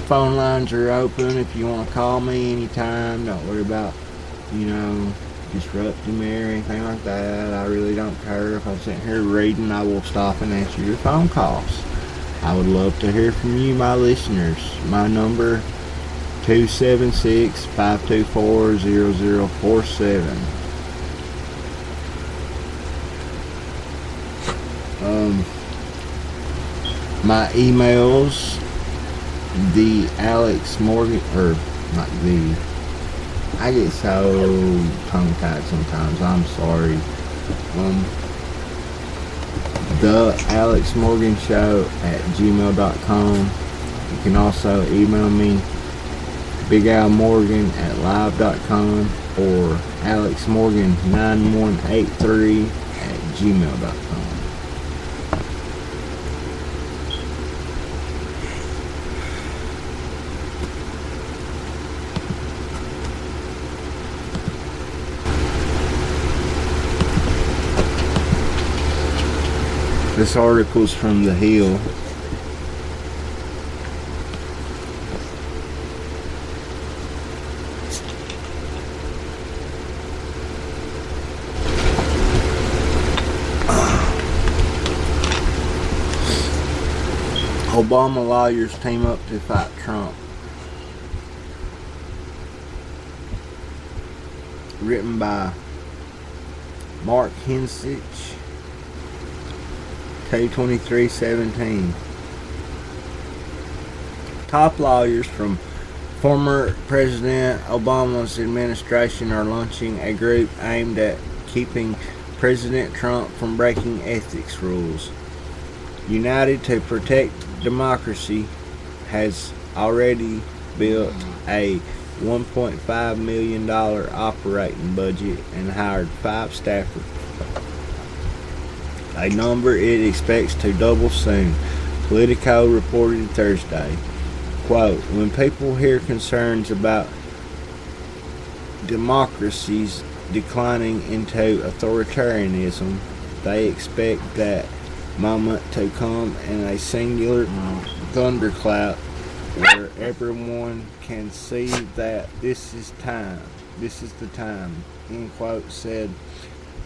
Phone lines are open if you want to call me anytime. Don't worry about, disrupting me or anything like that. I really don't care. If I'm sitting here reading, I will stop and answer your phone calls. I would love to hear from you, my listeners. My number, 276-524-0047. My emails, the Alex Morgan, or not the, I get so tongue-tied sometimes, I'm sorry. The Alex Morgan Show at gmail.com. You can also email me, Big Al Morgan at live.com or alexmorgan9183 at gmail.com. This article's from The Hill. Obama lawyers team up to fight Trump. Written by Mark Hensich. K2317. Top lawyers from former President Obama's administration are launching a group aimed at keeping President Trump from breaking ethics rules. United to Protect Democracy has already built a $1.5 million operating budget and hired 5 staffers. A number it expects to double soon. Politico reported Thursday. Quote, when people hear concerns about democracies declining into authoritarianism, they expect that moment to come in a singular thunderclap where everyone can see that this is the time, end quote, said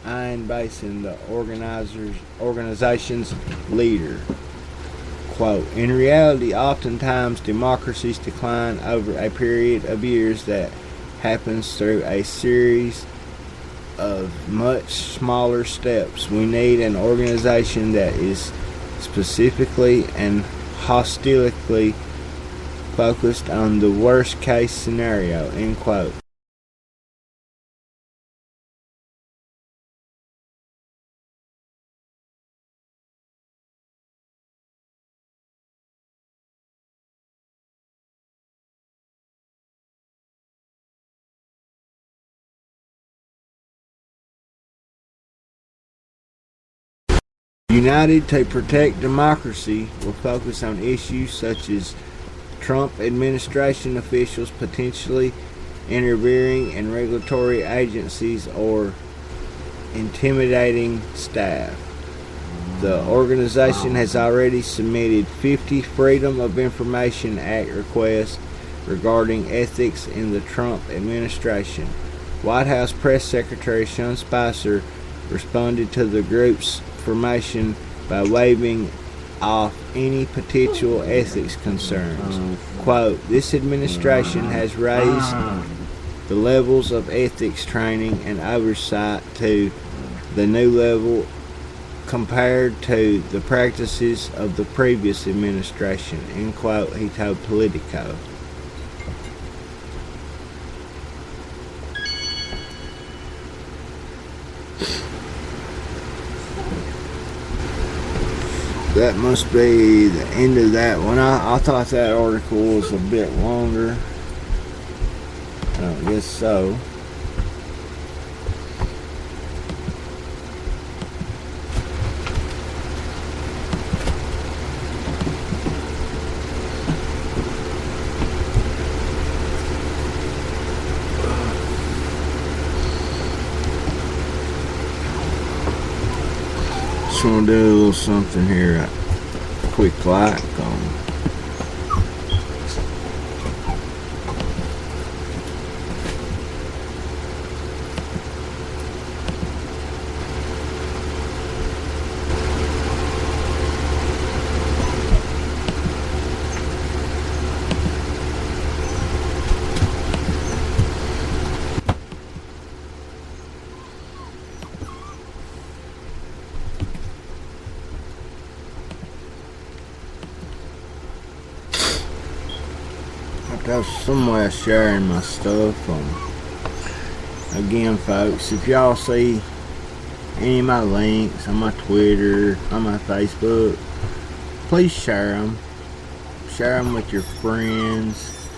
Ian Basin, the organization's leader. Quote, in reality, oftentimes democracies decline over a period of years that happens through a series of much smaller steps. We need an organization that is specifically and holistically focused on the worst case scenario, end quote. United to Protect Democracy will focus on issues such as Trump administration officials potentially interfering in regulatory agencies or intimidating staff. The organization has already submitted 50 Freedom of Information Act requests regarding ethics in the Trump administration. White House Press Secretary Sean Spicer responded to the group's formation by waving off any potential ethics concerns. Quote, this administration has raised the levels of ethics training and oversight to the new level compared to the practices of the previous administration, end quote, he told Politico. That must be the end of that one. I thought that article was a bit longer. I guess so. Just want to do a little something here. Quick like on. I was somewhere sharing my stuff. Again, folks, if y'all see any of my links on my Twitter, on my Facebook, please share them. Share them with your friends.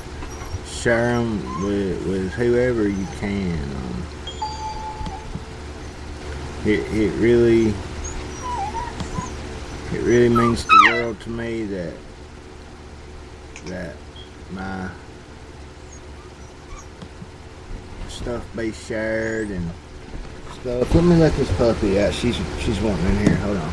Share them with whoever you can. It really means the world to me that my stuff be shared and stuff. Let me let this puppy out. She's wanting in here. Hold on.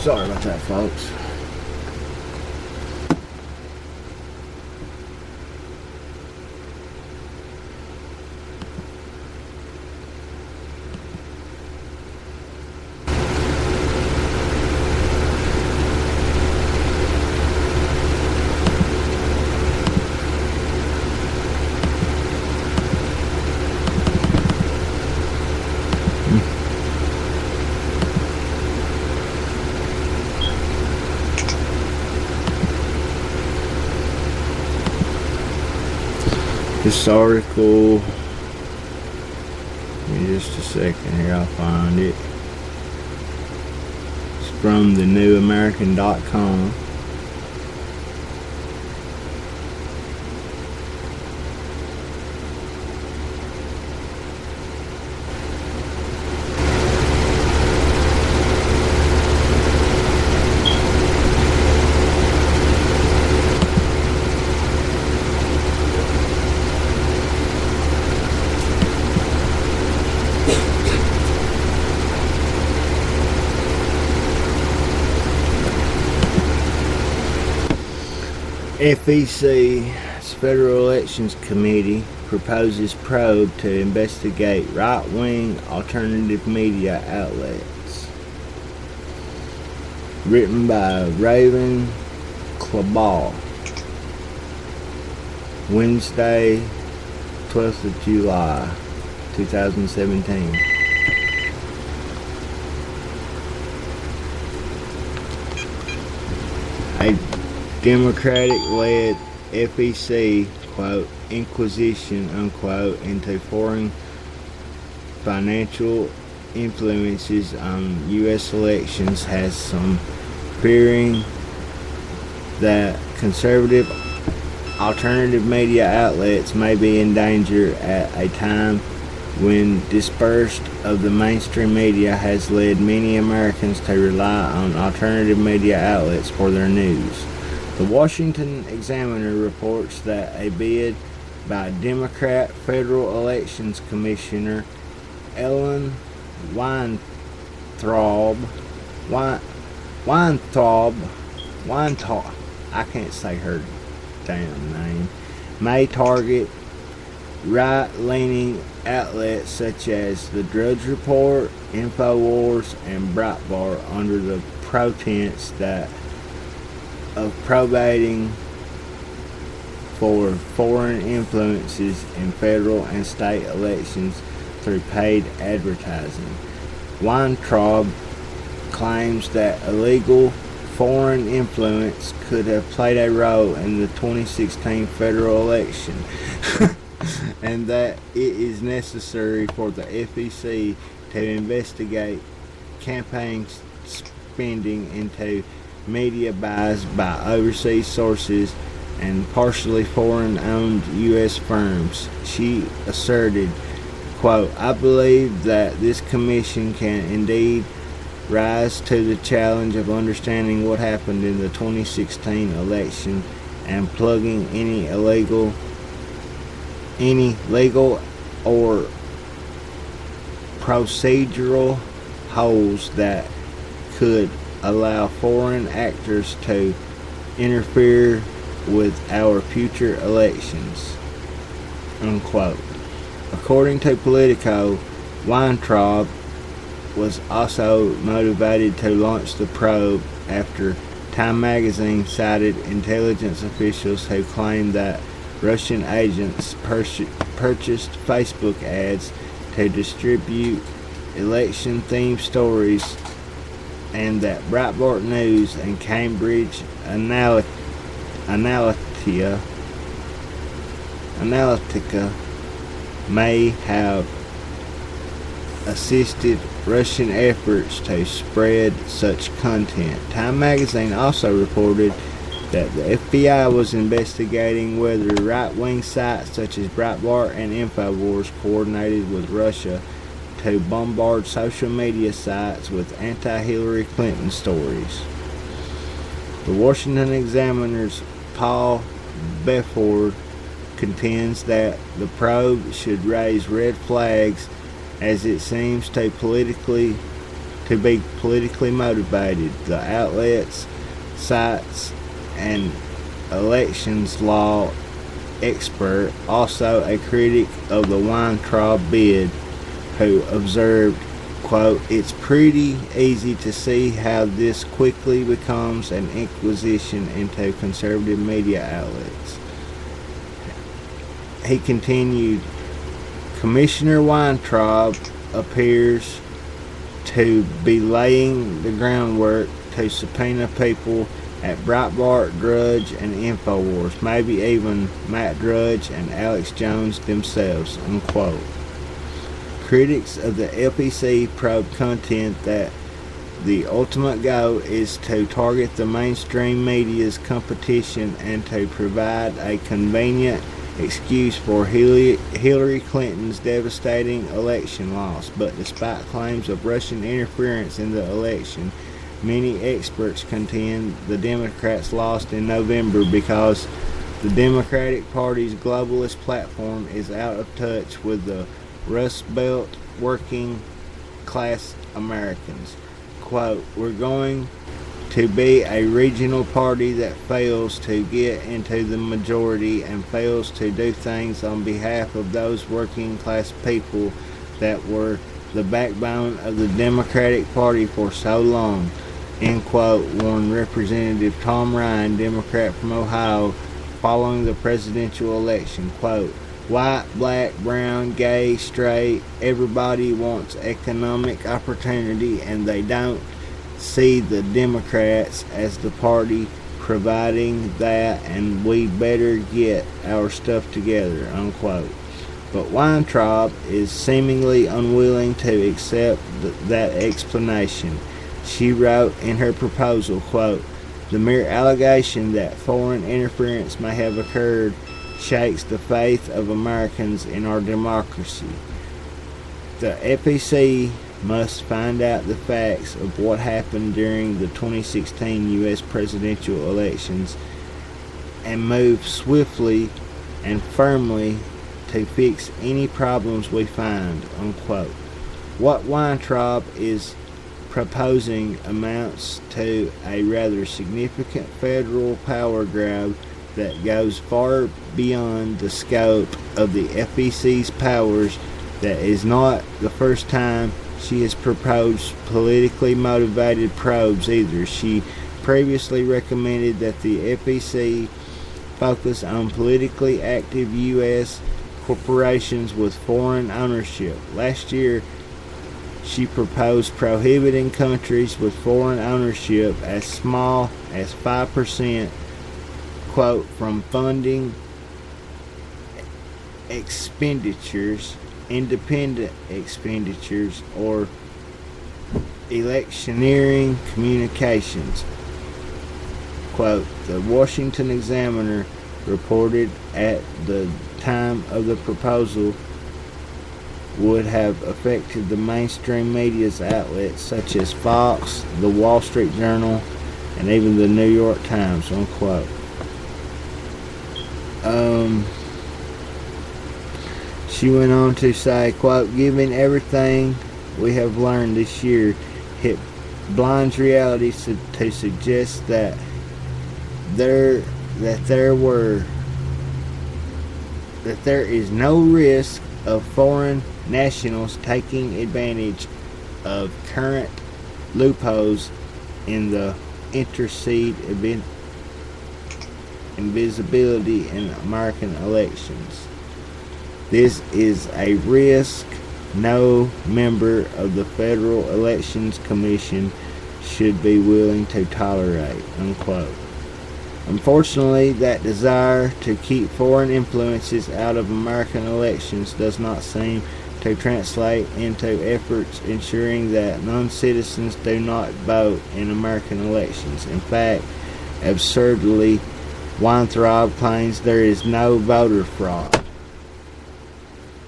Sorry about that, folks. This article, give me just a second here, I'll find it. It's from thenewamerican.com. FEC's Federal Elections Committee proposes probe to investigate right-wing alternative media outlets. Written by Raven Klabal. Wednesday, 12th of July, 2017. A Democratic-led FEC, quote, inquisition, unquote, into foreign financial influences on U.S. elections has some fearing that conservative alternative media outlets may be in danger at a time when dispersed of the mainstream media has led many Americans to rely on alternative media outlets for their news. The Washington Examiner reports that a bid by Democrat Federal Elections Commissioner Ellen Weintraub, I can't say her damn name, may target right-leaning outlets such as the Drudge Report, InfoWars, and Breitbart under the pretense of probating for foreign influences in federal and state elections through paid advertising. Weintraub claims that illegal foreign influence could have played a role in the 2016 federal election and that it is necessary for the FEC to investigate campaign spending into media buys by overseas sources and partially foreign-owned U.S. firms. She asserted, quote, "I believe that this commission can indeed rise to the challenge of understanding what happened in the 2016 election and plugging any legal or procedural holes that could allow foreign actors to interfere with our future elections," unquote. According to Politico, Weintraub was also motivated to launch the probe after Time magazine cited intelligence officials who claimed that Russian agents purchased Facebook ads to distribute election-themed stories, and that Breitbart News and Cambridge Analytica may have assisted Russian efforts to spread such content. Time magazine also reported that the FBI was investigating whether right-wing sites such as Breitbart and InfoWars coordinated with Russia to bombard social media sites with anti-Hillary Clinton stories. The Washington Examiner's Paul Befford contends that the probe should raise red flags as it seems to be politically motivated. The outlets, sites, and elections law expert, also a critic of the Weintraub bid, who observed, quote, "It's pretty easy to see how this quickly becomes an inquisition into conservative media outlets." He continued, "Commissioner Weintraub appears to be laying the groundwork to subpoena people at Breitbart, Drudge, and InfoWars, maybe even Matt Drudge and Alex Jones themselves," unquote. Critics of the FEC probe contend that the ultimate goal is to target the mainstream media's competition and to provide a convenient excuse for Hillary Clinton's devastating election loss. But despite claims of Russian interference in the election, many experts contend the Democrats lost in November because the Democratic Party's globalist platform is out of touch with the Rust Belt working class Americans. Quote, "We're going to be a regional party that fails to get into the majority and fails to do things on behalf of those working class people that were the backbone of the Democratic Party for so long," end quote, warned Representative Tom Ryan, Democrat from Ohio, following the presidential election. Quote, "White, black, brown, gay, straight, everybody wants economic opportunity, and they don't see the Democrats as the party providing that, and we better get our stuff together," unquote. But Weintraub is seemingly unwilling to accept that explanation. She wrote in her proposal, quote, "The mere allegation that foreign interference may have occurred shakes the faith of Americans in our democracy. The FEC must find out the facts of what happened during the 2016 U.S. presidential elections and move swiftly and firmly to fix any problems we find," unquote. What Weintraub is proposing amounts to a rather significant federal power grab that goes far beyond the scope of the FEC's powers. That is not the first time she has proposed politically motivated probes either. She previously recommended that the FEC focus on politically active U.S. corporations with foreign ownership. Last year, she proposed prohibiting countries with foreign ownership as small as 5%, quote, from funding expenditures, independent expenditures, or electioneering communications. Quote, the Washington Examiner reported at the time of the proposal would have affected the mainstream media's outlets such as Fox, the Wall Street Journal, and even the New York Times, unquote. She went on to say, quote, given everything we have learned this year, it blinds reality to suggest that there is no risk of foreign nationals taking advantage of current loopholes in the intercede invisibility in American elections. This is a risk no member of the Federal Elections Commission should be willing to tolerate, unquote. Unfortunately, that desire to keep foreign influences out of American elections does not seem to translate into efforts ensuring that non-citizens do not vote in American elections. In fact, absurdly, Weintraub claims there is no voter fraud.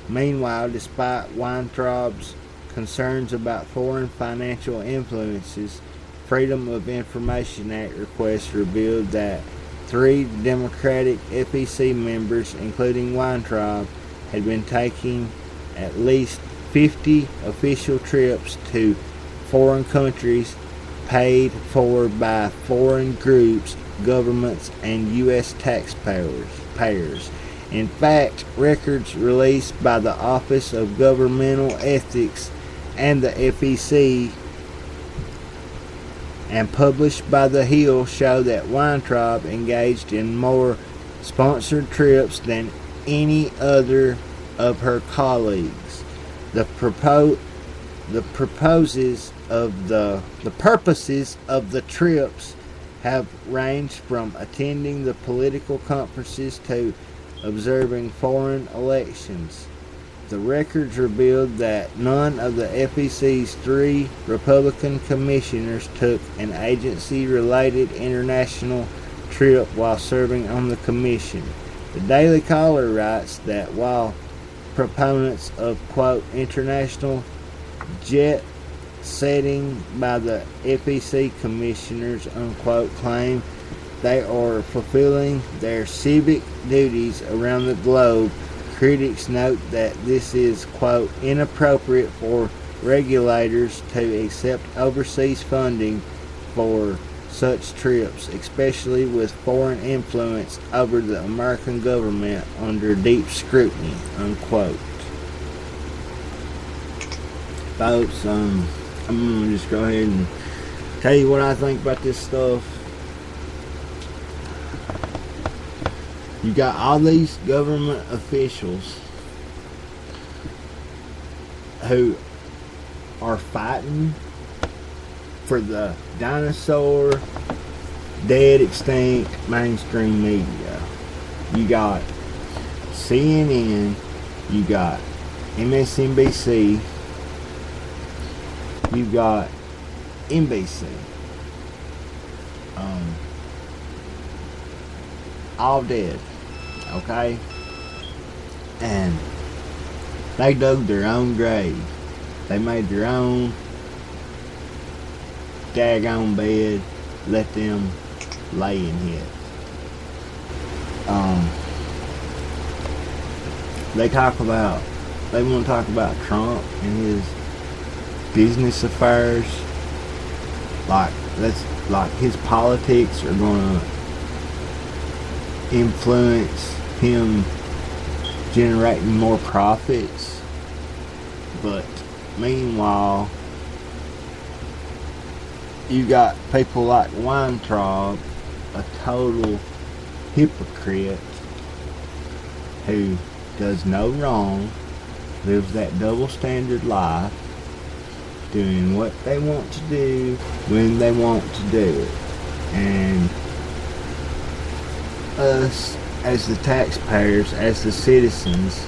Meanwhile, despite Weintraub's concerns about foreign financial influences, Freedom of Information Act requests revealed that 3 Democratic FEC members, including Weintraub, had been taking at least 50 official trips to foreign countries paid for by foreign groups, governments, and U.S. taxpayers. In fact, records released by the Office of Governmental Ethics and the FEC and published by The Hill show that Weintraub engaged in more sponsored trips than any other of her colleagues. The purposes of the trips have ranged from attending the political conferences to observing foreign elections. The records revealed that none of the FEC's 3 Republican commissioners took an agency-related international trip while serving on the commission. The Daily Caller writes that while proponents of, quote, international jet setting by the FEC commissioners, unquote, claim they are fulfilling their civic duties around the globe, critics note that this is, quote, inappropriate for regulators to accept overseas funding for such trips, especially with foreign influence over the American government under deep scrutiny, unquote. Folks, I'm going to just go ahead and tell you what I think about this stuff. You got all these government officials who are fighting for the dinosaur, dead, extinct mainstream media. You got CNN, you got MSNBC, you got NBC. All dead, okay? And they dug their own grave. They made their own daggone bed, let them lay in it. They want to talk about Trump and his business affairs, like his politics are gonna influence him generating more profits. But meanwhile, you got people like Weintraub, a total hypocrite who does no wrong, lives that double standard life, doing what they want to do when they want to do it. And us, as the taxpayers, as the citizens,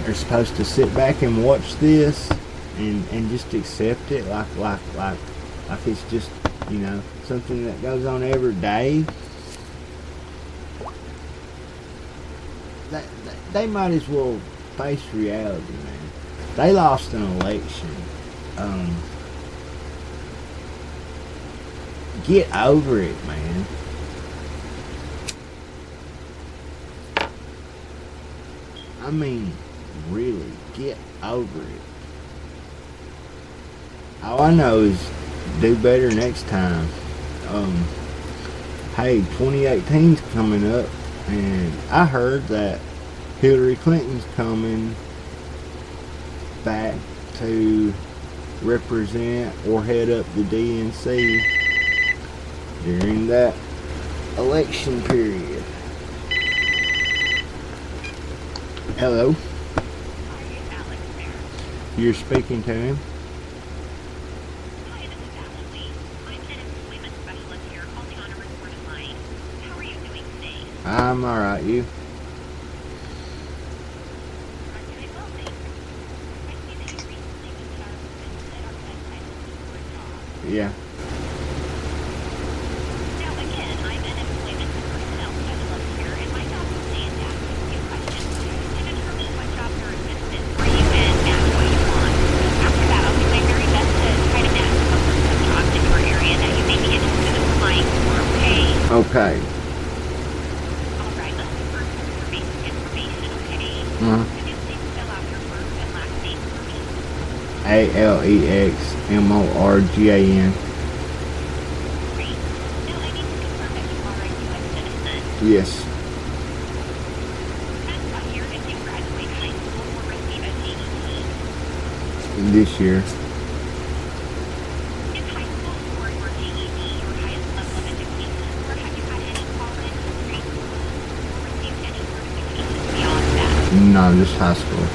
are supposed to sit back and watch this and just accept it like it's just, you know, something that goes on every day. They might as well face reality, man. They lost an election. Get over it, man. I mean, really, get over it. All I know is do better next time. Hey, 2018's coming up, and I heard that Hillary Clinton's coming back to represent or head up the DNC during that election period. Hello? You're speaking to him? I'm alright, you? Yeah. Okay. ALEXMORGAN. Yes. This year. No, just high school.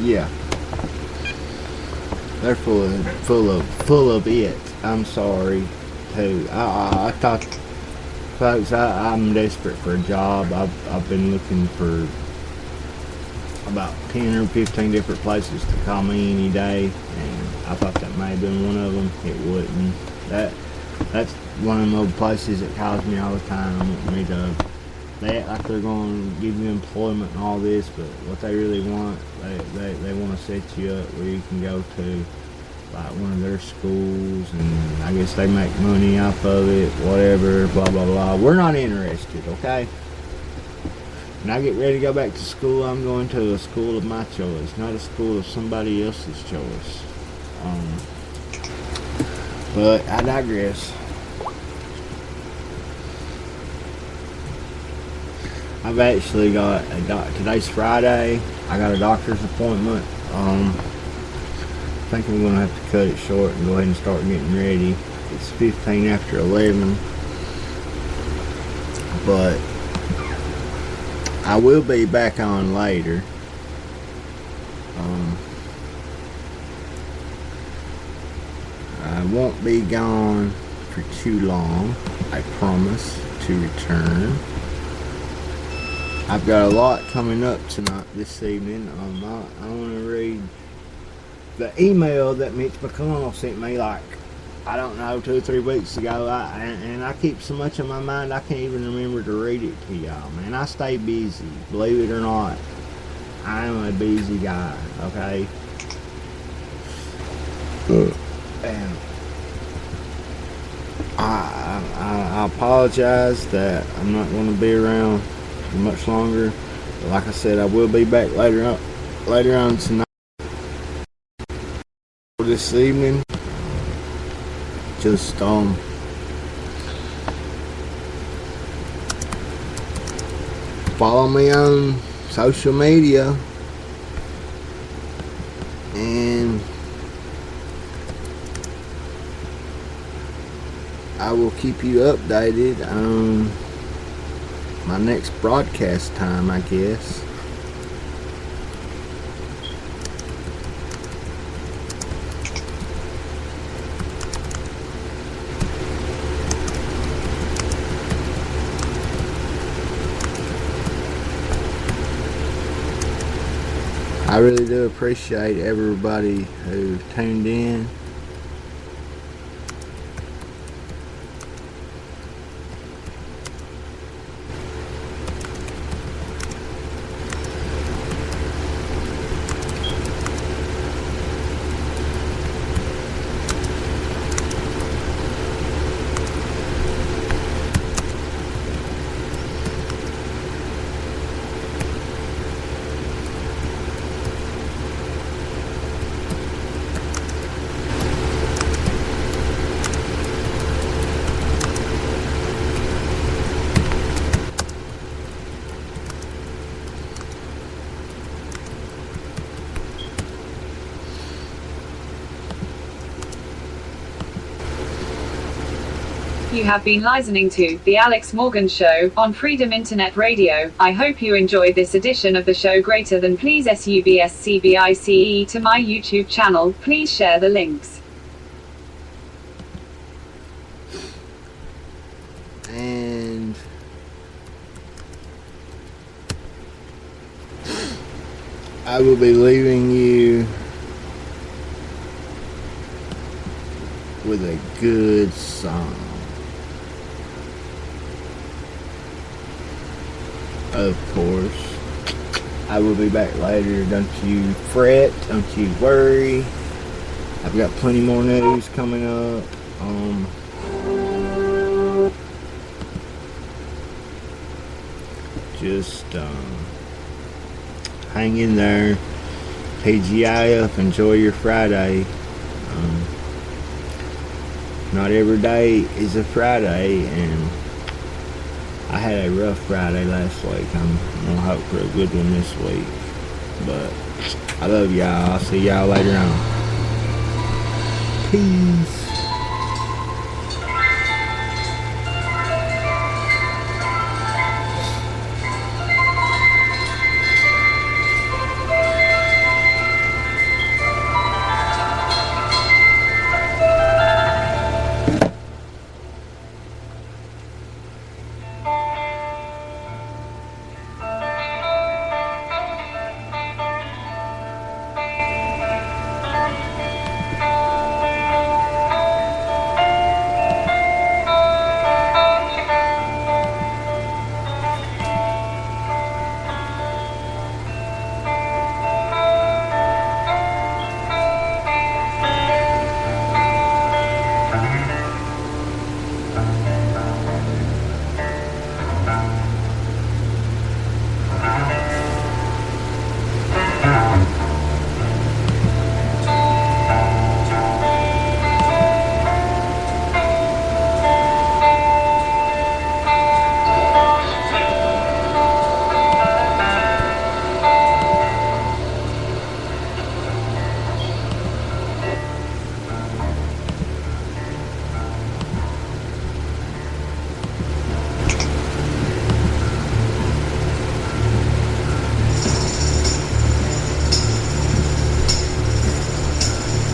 Yeah. They're full of it. I'm sorry too. I thought, folks, I'm desperate for a job. I've been looking for about 10 or 15 different places to call me any day, and I thought that may have been one of them. It wouldn't. That's one of those places that calls me all the time. They act like they're going to give you employment and all this, but what they really want, they want to set you up where you can go to like one of their schools, and I guess they make money off of it, whatever, blah blah blah. We're not interested, okay? When I get ready to go back to school, I'm going to a school of my choice, not a school of somebody else's choice. But I digress. I've actually got today's Friday. I got a doctor's appointment. I think I'm gonna have to cut it short and go ahead and start getting ready. It's 15 after 11, but I will be back on later. I won't be gone for too long. I promise to return. I've got a lot coming up tonight, this evening. I want to read the email that Mitch McConnell sent me, like, I don't know, 2 or 3 weeks ago. And I keep so much on my mind, I can't even remember to read it to y'all, man. I stay busy, believe it or not. I am a busy guy, okay? And I apologize that I'm not going to be around for much longer. But like I said, I will be back later on tonight or this evening. Just follow me on social media, and I will keep you updated on my next broadcast time, I guess. I really do appreciate everybody who tuned in. You have been listening to The Alex Morgan Show on Freedom Internet Radio. I hope you enjoyed this edition of the show. Greater than please SUBSCBICE to my YouTube channel. Please share the links. And I will be leaving you with a good song. Of course, I will be back later. Don't you fret. Don't you worry. I've got plenty more news coming up. Just hang in there. TGIF. Enjoy your Friday. Not every day is a Friday, and I had a rough Friday last week. I'm gonna hope for a good one this week. But I love y'all. I'll see y'all later on. Peace.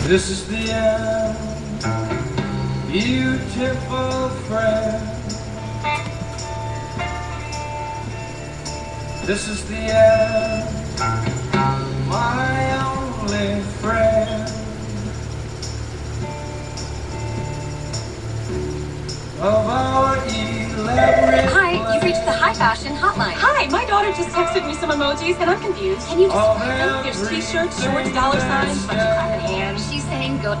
This is the end, beautiful friend. This is the end, my only friend. Of our elaborate Hi, you've reached the high fashion hotline. Hi, my daughter just texted me some emojis and I'm confused. Can you describe them? There's t-shirts, shorts, dollar signs, bunch of clapping hands. She's saying go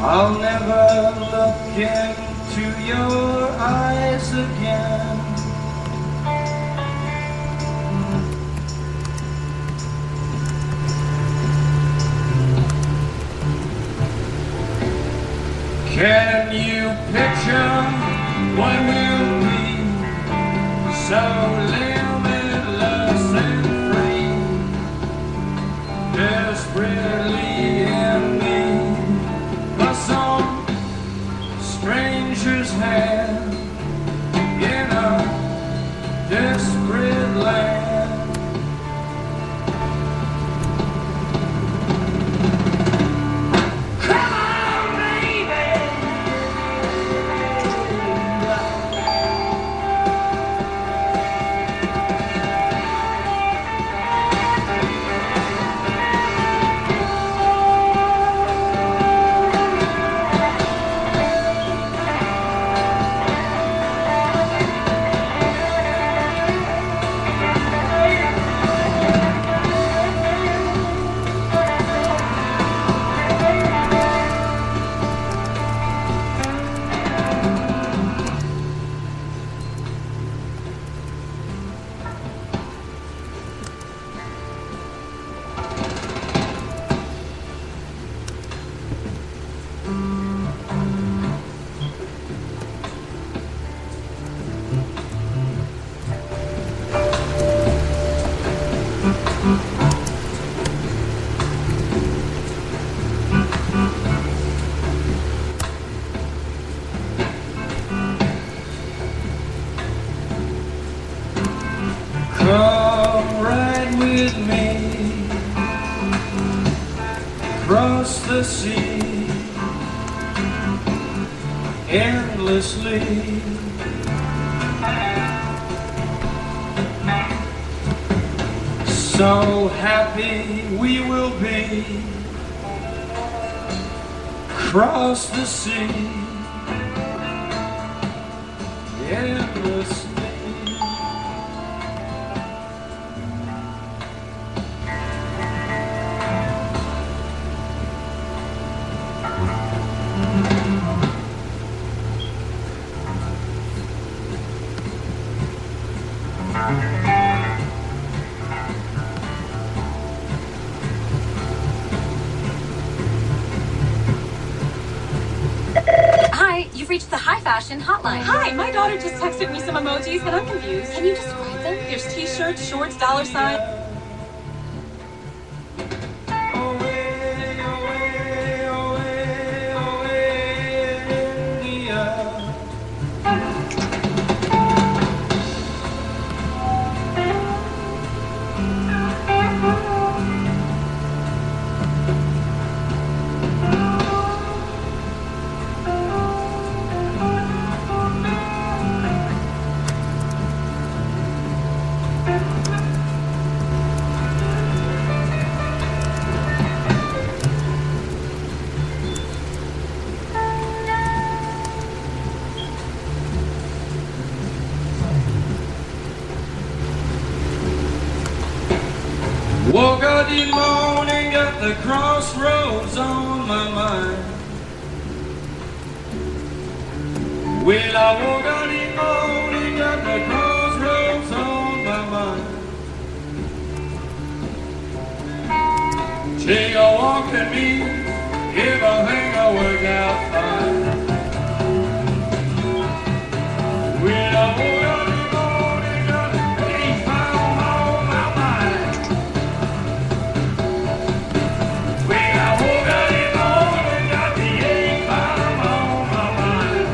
I'll never look into your eyes again. Can you picture what will be so limitless and free, desperately in need of some stranger's hand in a desperate land? Come ride with me across the sea endlessly. So happy we will be across the sea endlessly. Hi, you've reached the high fashion hotline. Hi, my daughter just texted me some emojis and I'm confused. Can you describe them? There's t-shirts, shorts, dollar sign. Woke up this morning, got the crossroads on my mind. Well, I woke up this morning, got the crossroads on my mind. Take a walk with me, everything will work out fine. Well, I woke up this morning, got the peace on my mind. Well, I woke up this morning, got the A-bomb on my mind.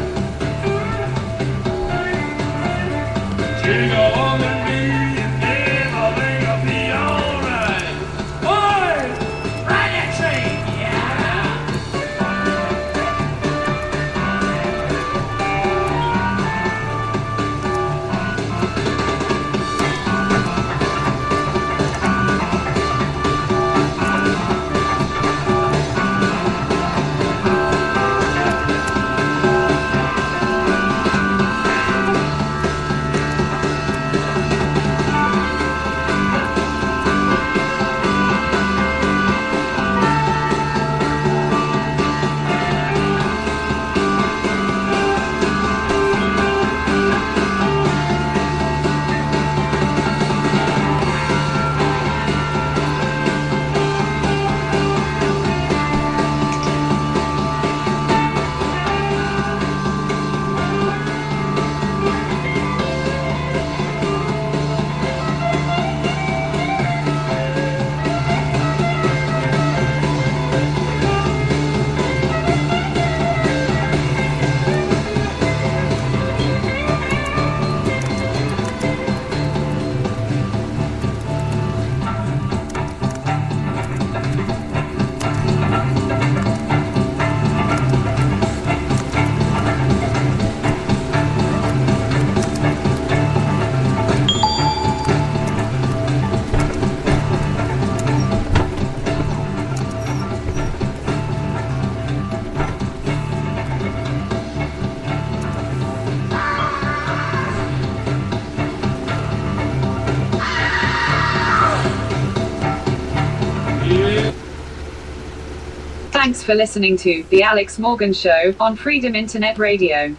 Take a walk with me, everything will be alright. Boy, ride that train, yeah. Thanks for listening to The Alex Morgan Show on Freedom Internet Radio.